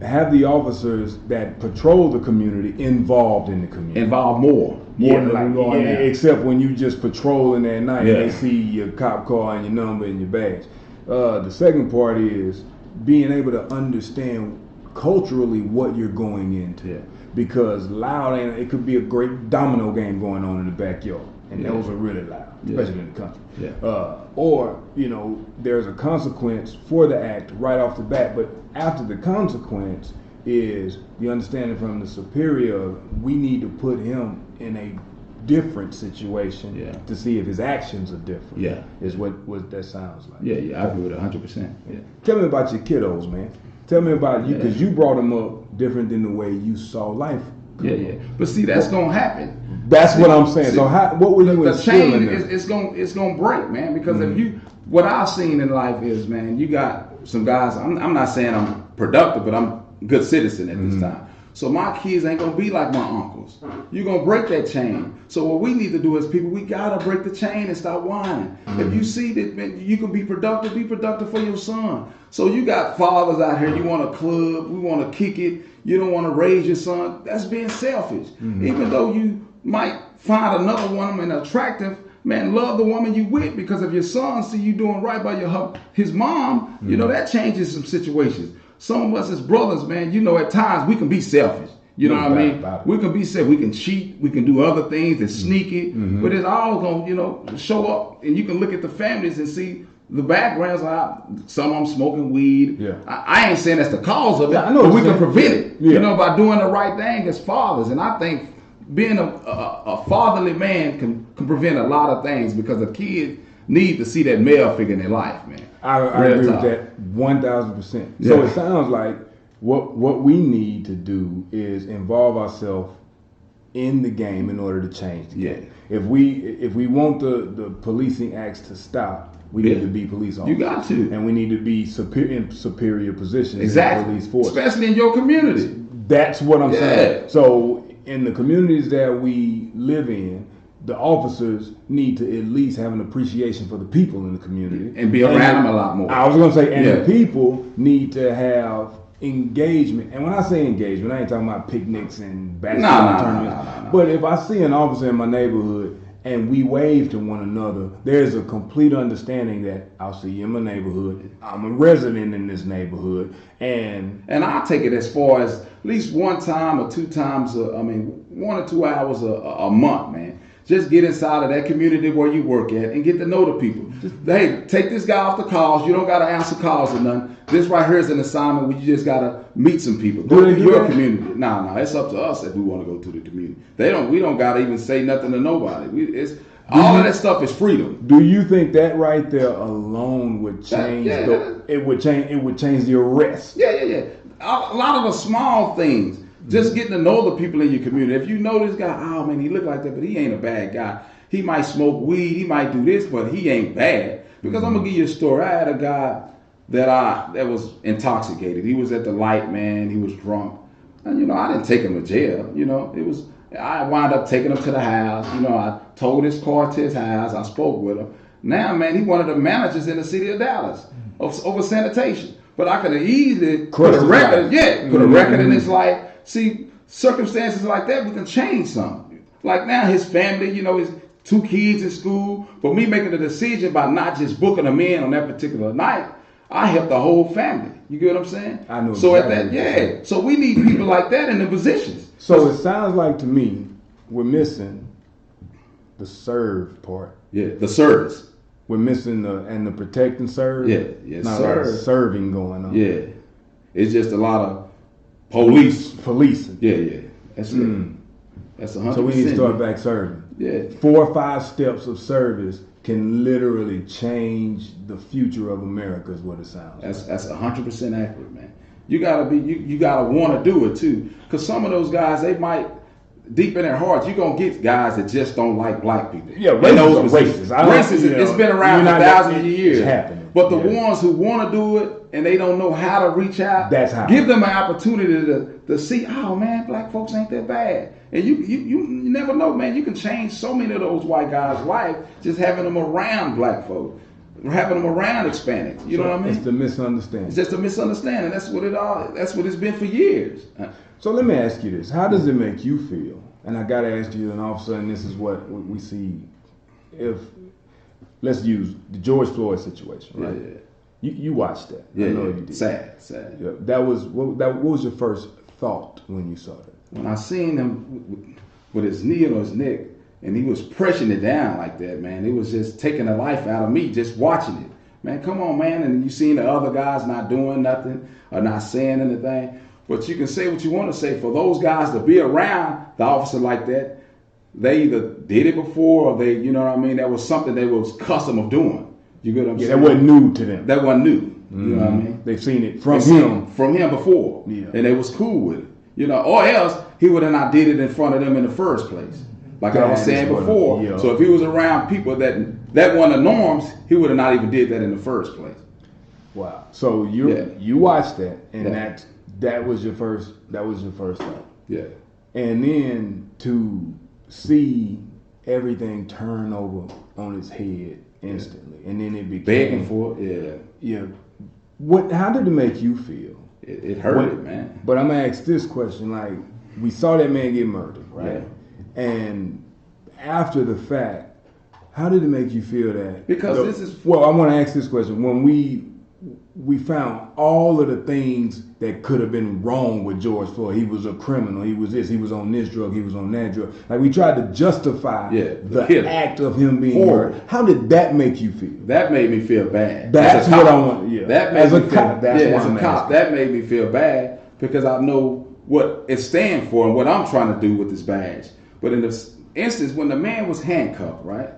have the officers that patrol the community involved in the community. Involve more than like, we going now. except when you just patrolling at night Yeah. and they see your cop car and your number and your badge. The second part is being able to understand culturally what you're going into. Yeah. Because loud, and it could be a great domino game going on in the backyard, and Yeah. those are really loud, Yeah. especially in the country. Yeah. Or there's a consequence for the act right off the bat, but after the consequence is the understanding from the superior. We need to put him in a different situation to see if his actions are different. Yeah. Is what that sounds like. Yeah, I agree with it 100%. Yeah. Tell me about your kiddos, man. Tell me about you, because you brought them up different than the way you saw life. Yeah. But see, that's gonna happen. That's what I'm saying. So what were you The instilling chain them? it's gonna break, man. Because what I've seen in life is, man, you got some guys. I'm not saying I'm productive, but I'm a good citizen at this time. So my kids ain't gonna be like my uncles. You're gonna break that chain. So what we need to do as people, we gotta break the chain and stop whining. If you see that, man, you can be productive for your son. So you got fathers out here, you want a club, we want to kick it, you don't want to raise your son. That's being selfish. Even though you might find another woman attractive, man, love the woman you with, because if your son see you doing right by his mom, that changes some situations. Some of us as brothers, man, at times we can be selfish. You know No what I doubt mean? about it. We can be said, we can cheat, we can do other things that's sneaky, Mm-hmm. but it's all gonna, show up. And you can look at the families and see the backgrounds. Some of them smoking weed. Yeah. I ain't saying that's the cause of it, Yeah, I know but what we you're can saying. prevent it. Yeah. By doing the right thing as fathers. And I think being a fatherly man can prevent a lot of things because the kids need to see that male figure in their life, man. I Real agree talk. with that 1,000%. Yeah. So it sounds like what we need to do is involve ourselves in the game in order to change the Yeah. game. If we want the policing acts to stop, we need Yeah. to be police officers. You got to. And we need to be in superior positions Exactly. in the police force. Especially in your community. That's what I'm Yeah. saying. So in the communities that we live in, the officers need to at least have an appreciation for the people in the community And be around them a lot more. I was gonna say, and Yeah. the people need to have engagement. And when I say engagement, I ain't talking about picnics and basketball tournaments. No. But if I see an officer in my neighborhood and we wave to one another, there's a complete understanding that I'll see you in my neighborhood. I'm a resident in this neighborhood, and And I take it as far as at least one time or 2 times, 1 or 2 hours a month, man. Just get inside of that community where you work at and get to know the people. Hey, take this guy off the calls. You don't got to answer calls or nothing. This right here is an assignment where you just got to meet some people. Go Do they to do your that? community. No, it's up to us if we want to go to the community. We don't got to even say nothing to nobody. All of that stuff is freedom. do you think that right there alone would change Yeah. it would change the arrest? Yeah. A lot of the small things. Just getting to know the people in your community. If you know this guy, oh man, he look like that, but he ain't a bad guy. He might smoke weed, he might do this, but he ain't bad. Because I'm gonna give you a story. I had a guy that was intoxicated. He was at the light, man. He was drunk, and I didn't take him to jail. I wound up taking him to the house. I towed his car to his house. I spoke with him. Now, man, he one of the managers in the city of Dallas over sanitation. But I could have easily put a record, record in his life. See, circumstances like that, we can change something. Like now, his family, his 2 kids in school, but me making a decision by not just booking them in on that particular night, I helped the whole family. You get what I'm saying? I know So exactly at what you're that, saying. so we need people like that in the positions. So it sounds like to me we're missing the serve part. Yeah, the service. We're missing the protect and serve. Yeah, yes, Not a lot of sir. serving going on. Yeah, it's just a lot of police. Policing. Yeah. That's it. That's 100%. So we need to start back serving. Yeah. 4 or 5 steps of service can literally change the future of America, is what it sounds like. That's 100% accurate, man. You gotta you gotta want to do it too, because some of those guys, they might deep in their hearts, you're gonna get guys that just don't like black people. Yeah, And racism is positions. racist. I don't- Racism, it's been around for thousands of years. It's happening. But the Yeah. ones who want to do it and they don't know how to reach out, That's how. give them an opportunity to see. Oh man, black folks ain't that bad. And you never know, man. You can change so many of those white guys' life just having them around black folk, having them around Hispanics. You know what I mean? It's the misunderstanding. It's just a misunderstanding. That's what it's been for years. So let me ask you this: how does it make you feel? And I gotta ask you, an officer, and this is what we see. If let's use the George Floyd situation, right? Yeah. You watched that. Yeah, I know yeah. you did. Sad. Yeah. What was your first thought when you saw that? When I seen him with his knee on his neck and he was pressing it down like that, man, it was just taking the life out of me just watching it. Man, come on, man. And you seen the other guys not doing nothing or not saying anything. But you can say what you want to say. For those guys to be around the officer like that, they either did it before or they, you know what I mean? That was something they was custom of doing. You get what I'm saying? That wasn't new to them. That wasn't new. You know what I mean? They've seen it from They seen him. it from him before. Yeah. And they was cool with it. Or else he would have not did it in front of them in the first place. Like I was That saying is what- before. yeah. So if he was around people that wasn't the norms, he would have not even did that in the first place. Wow. So Yeah. you watched that, and Yeah. that was your first thought. Yeah. And then to see everything turn over on its head instantly, and then it became Begging for it. Yeah. Yeah. How did it make you feel? It hurt, man. But I'm gonna ask this question: like, we saw that man get murdered, right? Yeah. And after the fact, how did it make you feel that? Because this is- Well, I want to ask this question: when we we found all of the things that could have been wrong with George Floyd. He was a criminal. He was this. He was on this drug. He was on that drug. Like we tried to justify the act of him being murdered. How did that make you feel? That made me feel bad. That's what I want. Yeah. That made as me a cop, that's yeah, why as a I'm cop, asking. that made me feel bad because I know what it stands for and what I'm trying to do with this badge. But in this instance, when the man was handcuffed, right?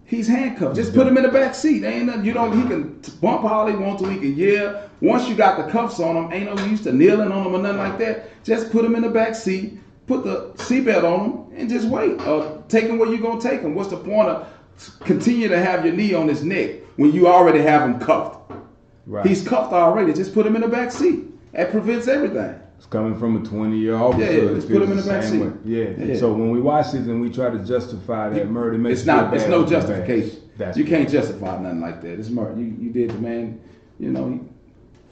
He's handcuffed. Just put him in the back seat. Ain't nothing, you don't. He can bump all he wants to. He can yell. Once you got the cuffs on him, ain't no use to kneeling on him or nothing like that. Just put him in the back seat. Put the seatbelt on him and just wait. Take him where you gonna take him. What's the point of continue to have your knee on his neck when you already have him cuffed? Right. He's cuffed already. Just put him in the back seat. That prevents everything. It's coming from a 20-year officer. Yeah, just put him in the back seat. Yeah. So when we watch this and we try to justify that murder, it makes it's not. It's no bad. justification. That's you can't justify nothing like that. It's murder. You did the man. You know,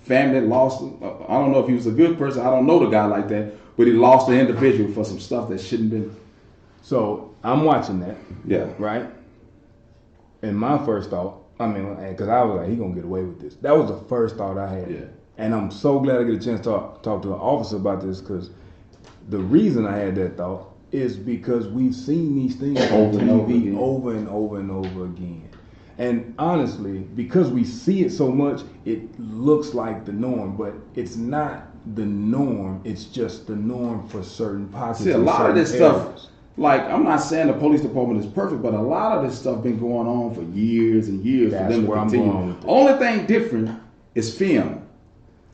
family lost. I don't know if he was a good person. I don't know the guy like that, but he lost an individual for some stuff that shouldn't been. So I'm watching that. Yeah. Right. And my first thought, I mean, because I was like, he gonna get away with this. That was the first thought I had. Yeah. And I'm so glad I get a chance to talk to an officer about this, because the reason I had that thought is because we've seen these things on TV over and over and over again. And honestly, because we see it so much, it looks like the norm, but it's not the norm. It's just the norm for certain pockets. See, a lot of this stuff, like, I'm not saying the police department is perfect, but a lot of this stuff been going on for years and years for them to continue. Only thing different is film.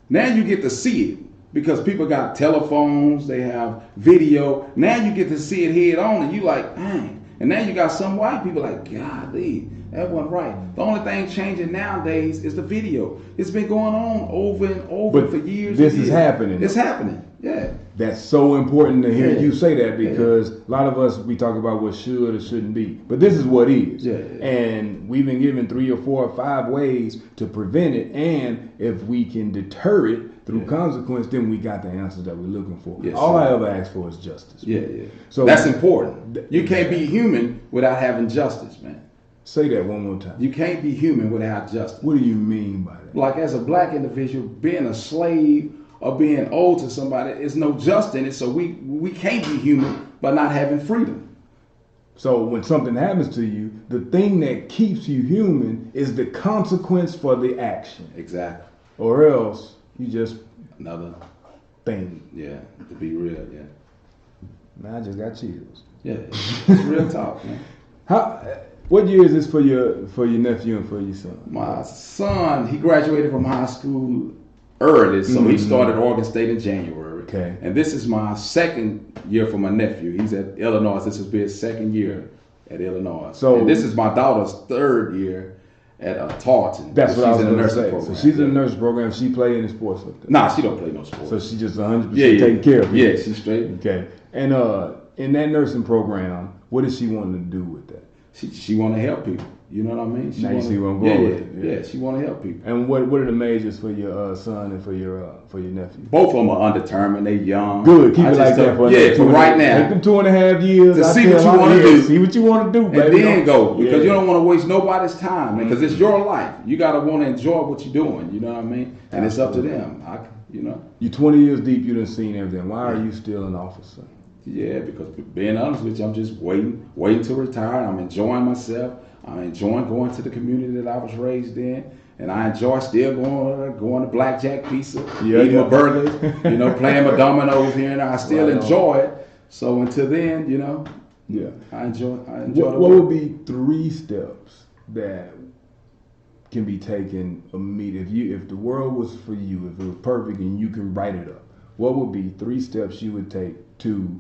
Now you get to see it because people got telephones, they have video. Now you get to see it head on and you like, dang. And now you got some white people like, golly, that wasn't right. The only thing changing nowadays is the video. It's been going on over and over for years. This is happening. It's happening. Yeah. That's so important to hear you say that, because a lot of us, we talk about what should or shouldn't be, but this is what is. Yeah. And we've been given 3 or 4 or 5 ways to prevent it, and if we can deter it through consequence, then we got the answers that we're looking for. Yes, all I ever ask for is justice. Yeah. So that's important. You can't be human without having justice, man. Say that one more time. You can't be human without justice. What do you mean by that? Like, as a black individual, being a slave or being owed to somebody, is no justice in it. So we can't be human by not having freedom. So when something happens to you, the thing that keeps you human is the consequence for the action. Exactly. Or else you just another thing. Yeah, to be real, yeah. Man, I just got chills. Yeah, it's real talk, man. What year is this for your nephew and for your son? My son, he graduated from high school early, so he started Oregon State in January. Okay. And this is my second year for my nephew. He's at Illinois. This will be his second year at Illinois. So and this is my daughter's third year at Tarleton. That's what I was in the going to nursing say. program. So she's in the nursing program. She play any sports like that? Nah, she don't play no sports. So she just 100% taking care of you. Yeah, she's straight. Okay. And in that nursing program, what is she wanting to do with that? She want to help people. You know what I mean? Now you see where I'm going with it. Yeah, she want to help people. And what are the majors for your son and for your nephew? Both of them are undetermined. They young. Good. Keep it like that for for right now. Take them 2.5 years to see what you want to do. See what you want to do, baby. And then go, because you don't want to waste nobody's time, man. Because it's your life. You gotta want to enjoy what you're doing. You know what I mean? And it's up to them. You're 20 years deep. You done seen everything. Why are you still an officer? Yeah, because being honest with you, I'm just waiting to retire. I'm enjoying myself. I'm enjoying going to the community that I was raised in, and I enjoy still going to Blackjack Pizza, eating my burgers, playing my dominoes here and there. I still enjoy it. So until then, I enjoy. What would be 3 steps that can be taken immediately if the world was for you, if it was perfect and you can write it up? What would be 3 steps you would take to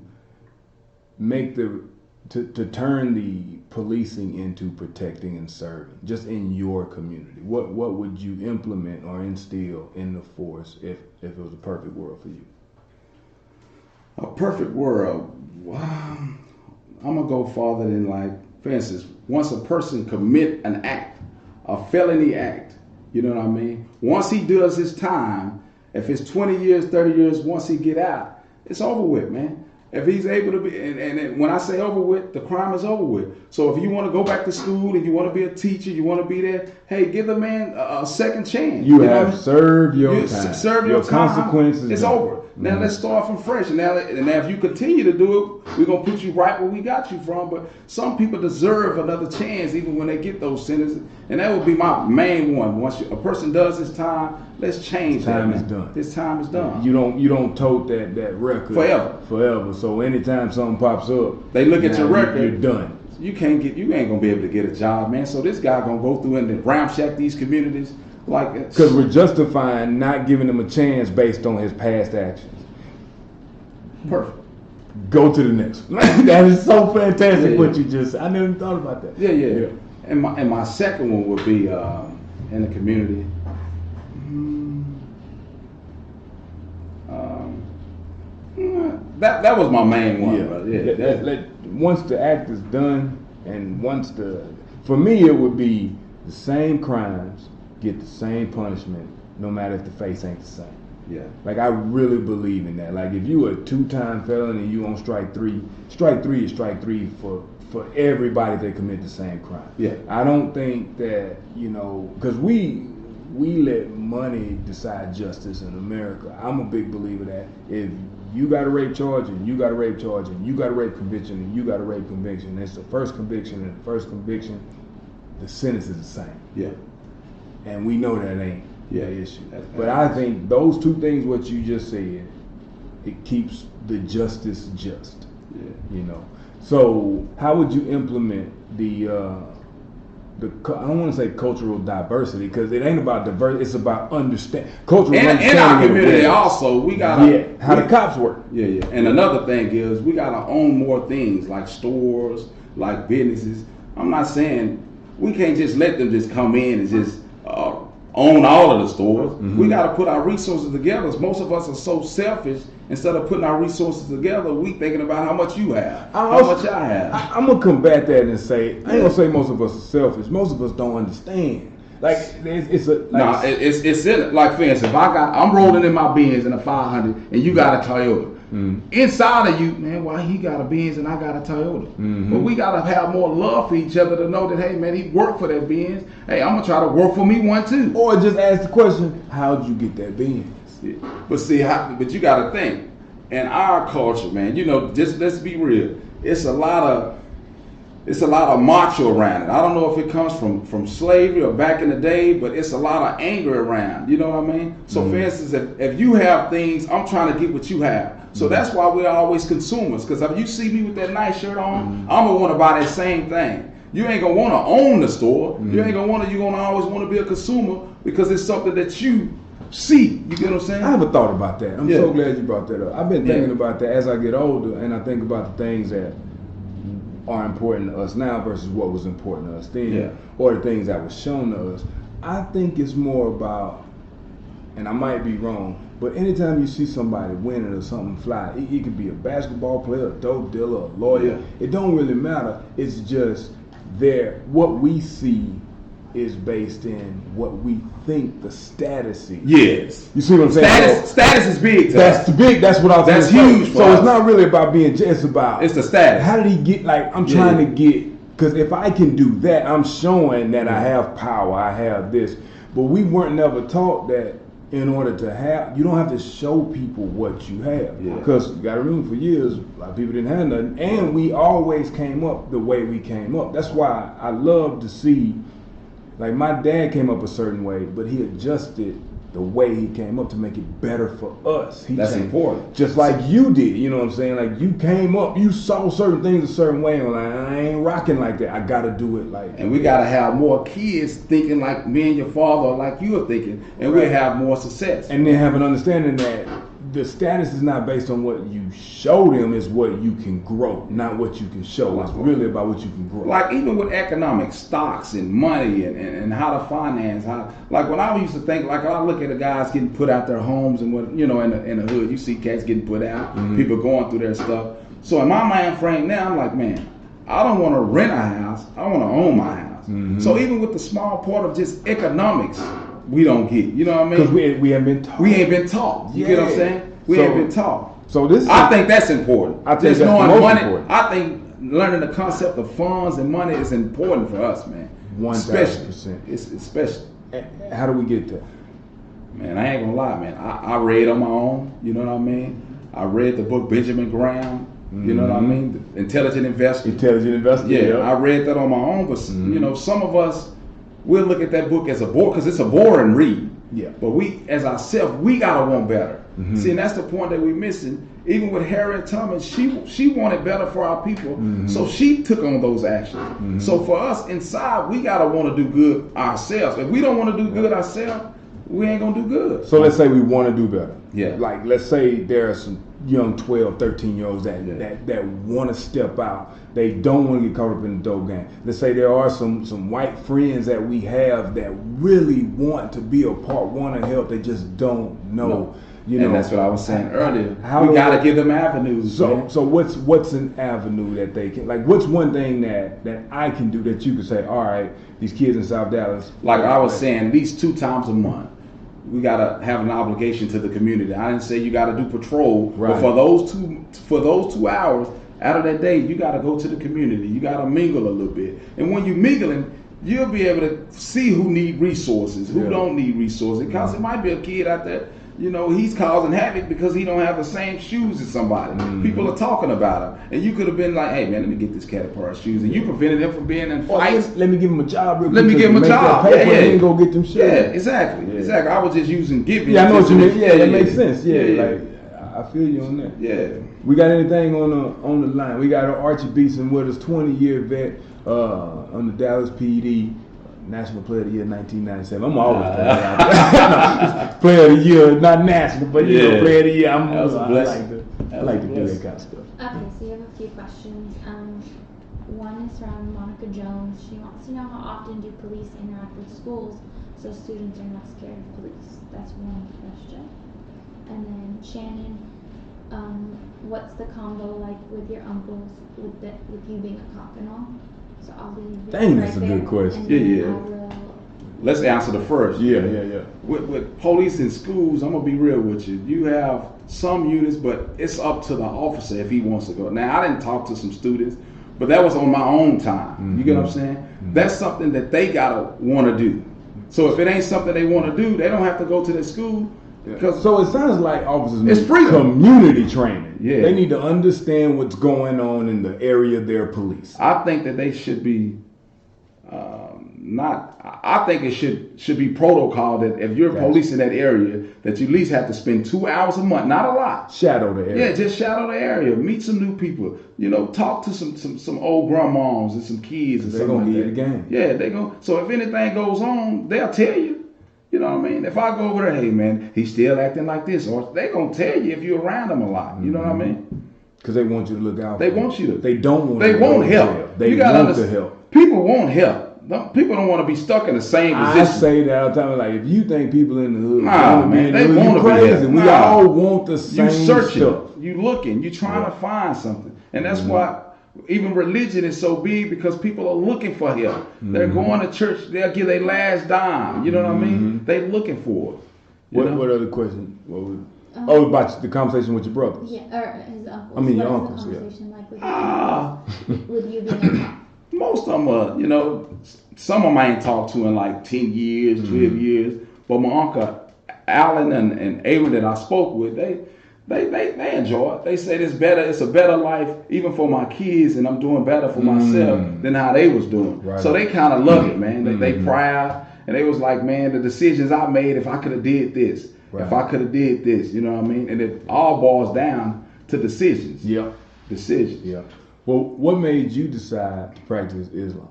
make to turn the policing into protecting and serving, just in your community? What would you implement or instill in the force if it was a perfect world for you? A perfect world. Wow. I'm gonna go farther than, like, for instance, once a person commit an act, a felony act, you know what I mean? Once he does his time, if it's 20 years, 30 years, once he get out, it's over with, man. If he's able to be, and when I say over with, the crime is over with. So if you want to go back to school and you want to be a teacher, you want to be there, hey, give the man a second chance. You have served your time. Serve your time. Consequences. It's over. Now let's start from fresh. And now if you continue to do it, we're gonna put you right where we got you from. But some people deserve another chance, even when they get those sentences. And that would be my main one. Once a person does his time, let's change that. Time is done. This time is done. You don't tote that record forever. So anytime something pops up, they look at your record. You're done. You ain't gonna be able to get a job, man. So this guy gonna go through and ramshack these communities like because we're justifying not giving him a chance based on his past actions. Perfect. Go to the next one. That is so fantastic what you just. I never thought about that. Yeah. And my second one would be in the community. That was my main one. Once the act is done, and for me it would be the same crimes get the same punishment, no matter if the face ain't the same. Yeah. Like I really believe in that. Like if you a 2-time felon and you on strike three is strike three for everybody that commit the same crime. Yeah. I don't think that, because we let money decide justice in America. I'm a big believer that if you got a rape charge and you got a rape charge and you got a rape conviction and you got a rape conviction, it's the first conviction and the first conviction, the sentence is the same. Yeah. And we know that ain't the issue. But I think those two things, what you just said, it keeps the justice just. Yeah. So how would you implement the I don't want to say cultural diversity because it ain't about diversity. It's about understanding cultural understanding. In our community, also we gotta how the cops work. Yeah. And another thing is we gotta own more things like stores, like businesses. I'm not saying we can't just let them just come in and just own all of the stores. Mm-hmm. We got to put our resources together. Most of us are so selfish. Instead of putting our resources together, we thinking about how much you have, how much I have. I'm gonna combat that and say I ain't gonna say most of us are selfish. Most of us don't understand. Like it's in it. Like for instance, if I'm rolling in my Benz in a 500 and you got a Toyota. Mm-hmm. Inside of you, man, why he got a Benz and I got a Toyota? Mm-hmm. But we gotta have more love for each other to know that, hey man, he worked for that Benz. Hey, I'm gonna try to work for me one too. Or just ask the question, how'd you get that Benz? Yeah. But you gotta think, in our culture, man, just let's be real. It's a lot of macho around it. I don't know if it comes from slavery or back in the day, but it's a lot of anger around. You know what I mean? So for instance, if you have things, I'm trying to get what you have. So that's why we're always consumers. Because if you see me with that nice shirt on, I'm gonna want to buy that same thing. You ain't gonna want to own the store. You ain't gonna want to. You're gonna always want to be a consumer because it's something that you see. You get what I'm saying? I haven't thought about that. I'm so glad you brought that up. I've been thinking about that as I get older, and I think about the things that are important to us now versus what was important to us then, or the things that was shown to us. I think it's more about, and I might be wrong, but anytime you see somebody winning or something fly, it could be a basketball player, a dope dealer, a lawyer. It don't really matter. It's just what we see is based in what we think the status is. Yes. You see what I'm saying? Status is big. That's big. That's what I was saying. That's huge. So it's not really about being, it's about. It's the status. How did he get, I'm trying to get, because if I can do that, I'm showing that I have power, I have this. But we weren't never taught that in order to have, you don't have to show people what you have. Because you got to remember, for years, a lot of people didn't have nothing. And we always came up the way we came up. That's why I love to see, like my dad came up a certain way, but he adjusted the way he came up to make it better for us. That's important. Just like you did, you know what I'm saying? Like you came up, you saw certain things a certain way, and were like, I ain't rocking like that. I gotta do it like that. And we gotta have more kids thinking like me and your father, or like you were thinking, and we'll have more success. And then have an understanding that the status is not based on what you show them, it's what you can grow, not what you can show. It's really about what you can grow. Like even with economics, stocks and money and how to finance, like when I used to think, like I look at the guys getting put out their homes and what, in the hood, you see cats getting put out, people going through their stuff. So in my mind frame now, I'm like, man, I don't want to rent a house, I want to own my house. So even with the small part of just economics, we don't get, you know what I mean? Because we haven't been taught. We ain't been taught. You get what I'm saying? We ain't been taught. So this, I think that's important. I think Just that's the knowing most money. important. I think learning the concept of funds and money is important for us, man. 1000%. It's especially. How do we get there? Man, I ain't gonna lie, man. I read on my own. You know what I mean? I read the book Benjamin Graham. You know what I mean? The Intelligent Investor. Intelligent investor. Yeah, I read that on my own. But you know, some of us we'll look at that book as a bore because it's a boring read. Yeah. But we, as ourselves, we gotta want better. See, and that's the point that we're missing. Even with Harriet Tubman, she wanted better for our people, so she took on those actions. So for us inside, we gotta want to do good ourselves. If we don't want to do good ourselves, we ain't gonna do good. So let's say we want to do better. Yeah. Like let's say there are some young 12, 13-year-olds that want to step out. They don't want to get caught up in the dope game. Let's say there are some white friends that we have that really want to be a part, want to help. They just don't know. No. You know, and that's what I was saying earlier. How We gotta give them avenues. man. So what's an avenue that they can, like, what's one thing that I can do that you could say, all right, these kids in South Dallas, Like I was saying, at least 2 times a month, we gotta have an obligation to the community. I didn't say you gotta do patrol, Right. but for those 2 hours out of that day, you gotta go to the community. You gotta mingle a little bit, and when you mingling, you'll be able to see who need resources, who don't need resources. Because it might be a kid out there, you know, he's causing havoc because he don't have the same shoes as somebody. People are talking about him, and you could have been like, "Hey man, let me get this cat a pair of shoes," and you prevented him from being in fights. let me give him a job real quick. Let me give him a make job. that paper Yeah, and yeah. then go get them shit. Yeah, exactly. Exactly. I was just using giving. Yeah, I know what you mean. Yeah, that makes yeah. sense. Yeah, Yeah. like I feel you on that. Yeah. We got anything on the line? We got Archie Beeson with us, 20-year vet on the Dallas PD. National Player of the Year 1997. I'm always Player of the Year, not national, but you know, Player of the Year. I like to do that kind of stuff. Okay, so you have a few questions. One is from Monica Jones. She wants to know how often do police interact with schools so students are not scared of police. That's one question. And then Shannon, what's the combo like with your uncles with you being a cop and all? So I'll leave it Dang, right that's a there, good question. and then Yeah, yeah. I will- Let's answer the first. Yeah. With police in schools, I'm gonna be real with you. You have some units, but it's up to the officer if he wants to go. Now, I didn't talk to some students, but that was on my own time. You get what I'm saying? That's something that they gotta want to do. So if it ain't something they want to do, they don't have to go to the school. Because So it sounds like officers It's need freedom. community training. Yeah. They need to understand what's going on in the area they're police. I think that they should be not. I think it should be protocol that if you're Gotcha. police in that area, that you at least have to spend 2 hours a month, not a lot. Shadow the area. Yeah, just shadow the area, meet some new people. You know, talk to some old grandmoms and some kids and They something gonna like give you that. the game. Yeah, they go. So if anything goes on, they'll tell you. You know what I mean? If I go over there, hey man, he's still acting like this, or they gonna tell you if you're around them a lot. You know what I mean? Because they want you to look out. They for them. want you to. They don't want. They you to go won't to help. jail. They You gotta want to understand. help. People won't help. People don't want to be stuck in the same I position. say that all the time. Like, if you think people in the hood, Nah, wanna be man, in the they hood, wanna you be crazy. there. We Nah. all want the same You searching, stuff. you looking, you trying to find something, and that's why even religion is so big because people are looking for help. They're going to church. They'll give their last dime. You know what I mean? They looking for it. You know? What other question? What was, about the conversation with your brothers. Yeah, or his uncles. I mean, your What uncles, is the yeah. conversation like with Ah. with you being a cop? Most of them are, you know, some of them I ain't talked to in like 10 years, 12 years. But my uncle Alan and Aaron that I spoke with, they enjoy it. They say it's a better life even for my kids, and I'm doing better for myself than how they was doing. Right. So they kind of love it, man. They proud, and they was like, man, the decisions I made, if I could have did this, if I could have did this, you know what I mean? And it all boils down to decisions. Yeah. Decisions. Yeah. Well, what made you decide to practice Islam?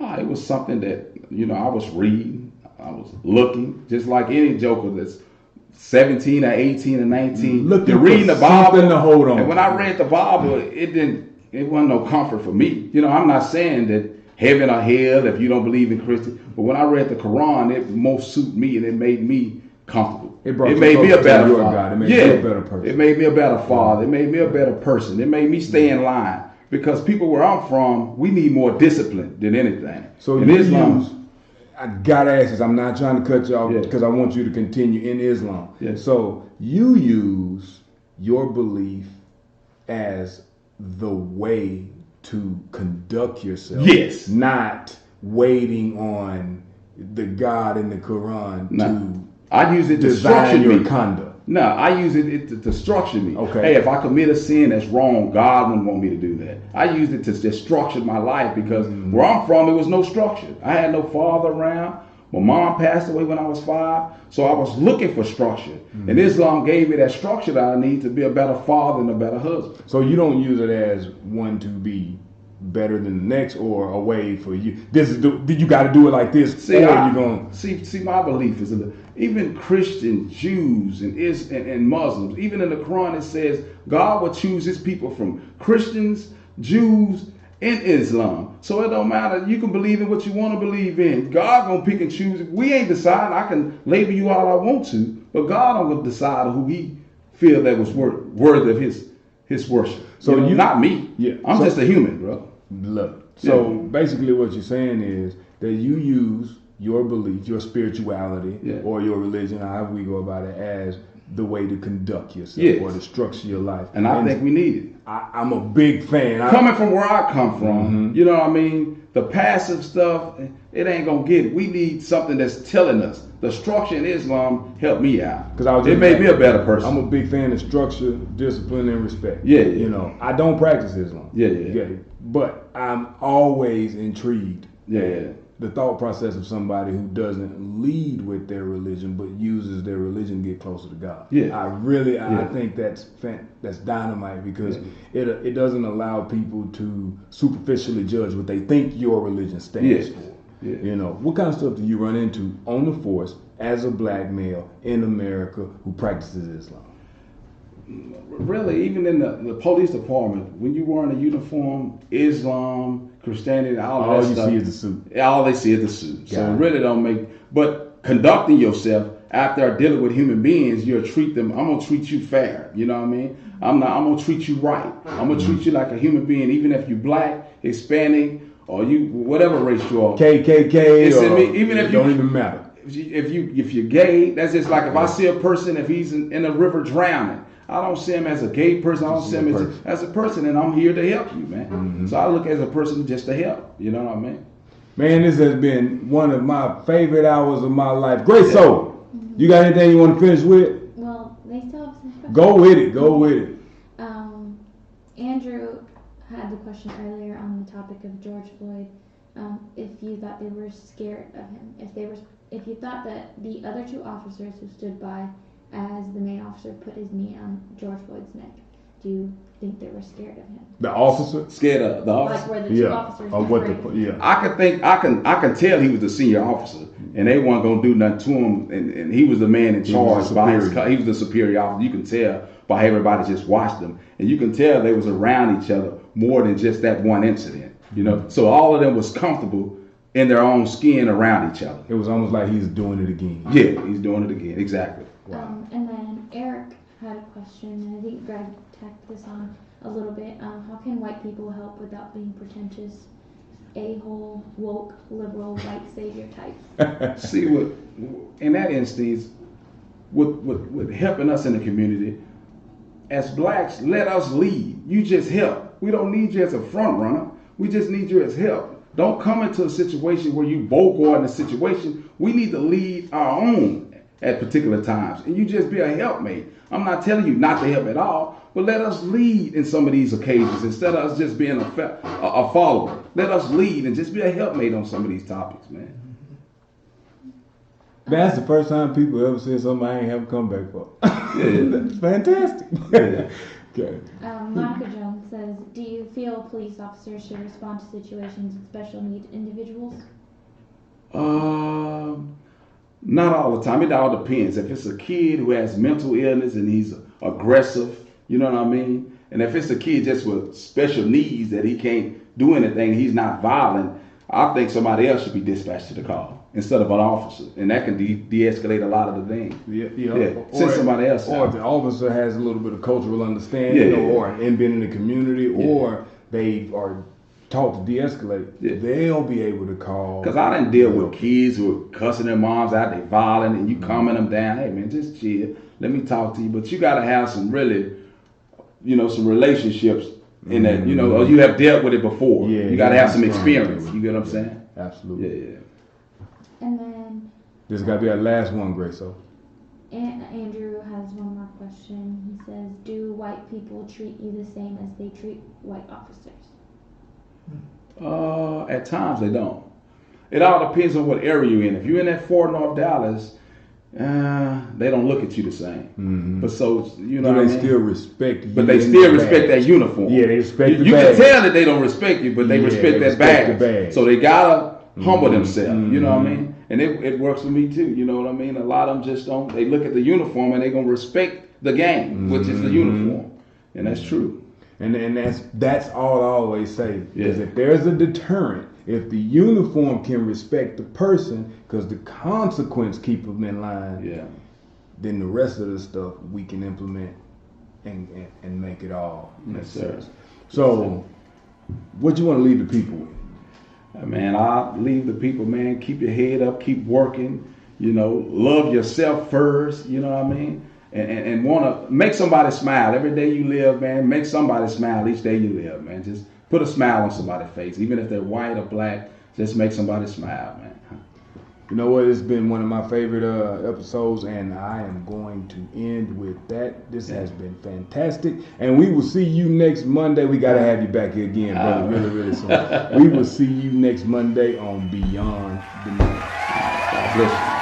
It was something that, you know, I was reading, I was looking, just like any joker that's 17 or 18 or 19. Looking You're reading for the Bible. something to hold on And when to. I read the Bible, it wasn't no comfort for me. You know, I'm not saying that heaven or hell if you don't believe in Christian, but when I read the Quran, it most suited me and it made me comfortable. It brought you made me closer a to better your father. God. It made you a better person. It made me a better father. It made me a better person. It made me stay in line. Because people where I'm from, we need more discipline than anything. So in you Islam, use, I gotta ask this, I'm not trying to cut you off Yeah. because I want you to continue in Islam. Yeah. So you use your belief as the way to conduct yourself. Yes. Not waiting on the God in the Quran to I use it to structure design your me. conduct. No, I use it to structure me. Okay. Hey, if I commit a sin that's wrong, God wouldn't want me to do that. I used it to just structure my life because where I'm from, there was no structure. I had no father around. My mom passed away when I was 5, so I was looking for structure. And Islam gave me that structure that I need to be a better father and a better husband. So you don't use it as one to be better than the next or a way for you. This is you got to do it like this. See, See, my belief is even Christian Jews and Muslims, even in the Quran it says God will choose his people from Christians, Jews, and Islam. So it don't matter. You can believe in what you want to believe in. God gonna pick and choose. We ain't deciding. I can label you all I want to, but God gonna decide who he feel that was worthy of his worship. So you not me. Yeah. I'm just a human, bro. Look. So basically what you're saying is that you use your belief, your spirituality, or your religion, however we go about it, as the way to conduct yourself or to structure your life. And I think we need it. I'm a big fan. Coming from where I come from, you know what I mean? The passive stuff, it ain't gonna get it. We need something that's telling us. The structure in Islam helped me out. Because it made me a better person. I'm a big fan of structure, discipline, and respect. Yeah. You know, I don't practice Islam. Yeah. But I'm always intrigued. Yeah. The thought process of somebody who doesn't lead with their religion but uses their religion to get closer to God. Yeah. I think that's dynamite because it doesn't allow people to superficially judge what they think your religion stands for. Yeah. You know, what kind of stuff do you run into on the force as a black male in America who practices Islam? Really, even in the police department, when you wearing a uniform, Islam, Christianity, all that stuff. All you see is the suit. All they see is the suit. So it really don't make. But conducting yourself after dealing with human beings, you'll treat them. I'm gonna treat you fair. You know what I mean? I'm gonna treat you right. I'm gonna treat you like a human being, even if you're black, Hispanic, or you whatever race you are. KKK. Even if it don't even matter. If you're gay, that's just like if I see a person, if he's in a river drowning, I don't see him as a gay person. I don't see him as a person, and I'm here to help you, man. So I look as a person just to help. You know what I mean? Man, this has been one of my favorite hours of my life. Great soul. You got anything you want to finish with? Well, they still have some questions. Go with it. Andrew had the question earlier on the topic of George Floyd. If you thought they were scared of him, if you thought that the other 2 officers who stood by as the main officer put his knee on George Floyd's neck, do you think they were scared of him? The officer? Scared of the officer? Like where the 2 officers were. I can tell he was the senior officer, and they weren't gonna do nothing to him, and he was the man in charge. He was the superior officer. You can tell by everybody just watched them, and you can tell they was around each other more than just that one incident. You know, so all of them was comfortable in their own skin around each other. It was almost like he's doing it again. Yeah, he's doing it again. Exactly. Wow. And then Eric had a question, and I think Greg tacked this on a little bit. How can white people help without being pretentious, a-hole, woke, liberal, white savior types? See, in that instance, with helping us in the community, as blacks, let us lead. You just help. We don't need you as a front runner. We just need you as help. Don't come into a situation where you vocal in the situation. We need to lead our own at particular times. And you just be a helpmate. I'm not telling you not to help at all, but let us lead in some of these occasions instead of us just being a follower. Let us lead and just be a helpmate on some of these topics, man. That's the first time people ever said something I ain't have a comeback for. That's fantastic. Okay. Monica Jones says, do you feel police officers should respond to situations with special needs individuals? Not all the time. It all depends. If it's a kid who has mental illness and he's aggressive, you know what I mean? And if it's a kid just with special needs that he can't do anything, he's not violent, I think somebody else should be dispatched to the call instead of an officer. And that can de-escalate a lot of the things. Send somebody else or out. If the officer has a little bit of cultural understanding or been in the community or they are taught to de-escalate, they'll be able to call. Because I didn't deal with kids who are cussing their moms out, they violent, and you calming them down. Hey man, just chill. Let me talk to you. But you got to have some really some relationships in that, or you have dealt with it before. Yeah, you got to have some strong experience. to it. You get what I'm saying? Absolutely. Yeah. And then This got to be our last one, Grace. So Andrew has one more question. He says, "Do white people treat you the same as they treat white officers?" At times they don't. It all depends on what area you're in. If you're in that Fort North Dallas, they don't look at you the same. But so you know, do what I they mean? still respect you? But they in still the respect badge? that uniform. Yeah, they respect the You badge. can tell that they don't respect you, but they Yeah, respect they that respect badge. the badge. So they gotta humble themselves. You know what I Mhm. mean? And it works for me too. You know what I mean? A lot of them just don't. They look at the uniform and they gonna respect the game, which is the uniform, and that's true. And that's all I always say. Is Yeah. if there's a deterrent, if the uniform can respect the person, because the consequence keep them in line, Yeah. then the rest of the stuff we can implement and make it all make Yes, sir. sense. So, what you want to leave the people with? Man, I leave the people, man, keep your head up, keep working, love yourself first, you know what I mean? And want to make somebody smile. Every day you live, man, make somebody smile each day you live, man. Just put a smile on somebody's face. Even if they're white or black, just make somebody smile, man. You know what? It's been one of my favorite episodes, and I am going to end with that. This has been fantastic, and we will see you next Monday. We got to have you back here again, brother, really, really soon. We will see you next Monday on Beyond the Night. God bless you.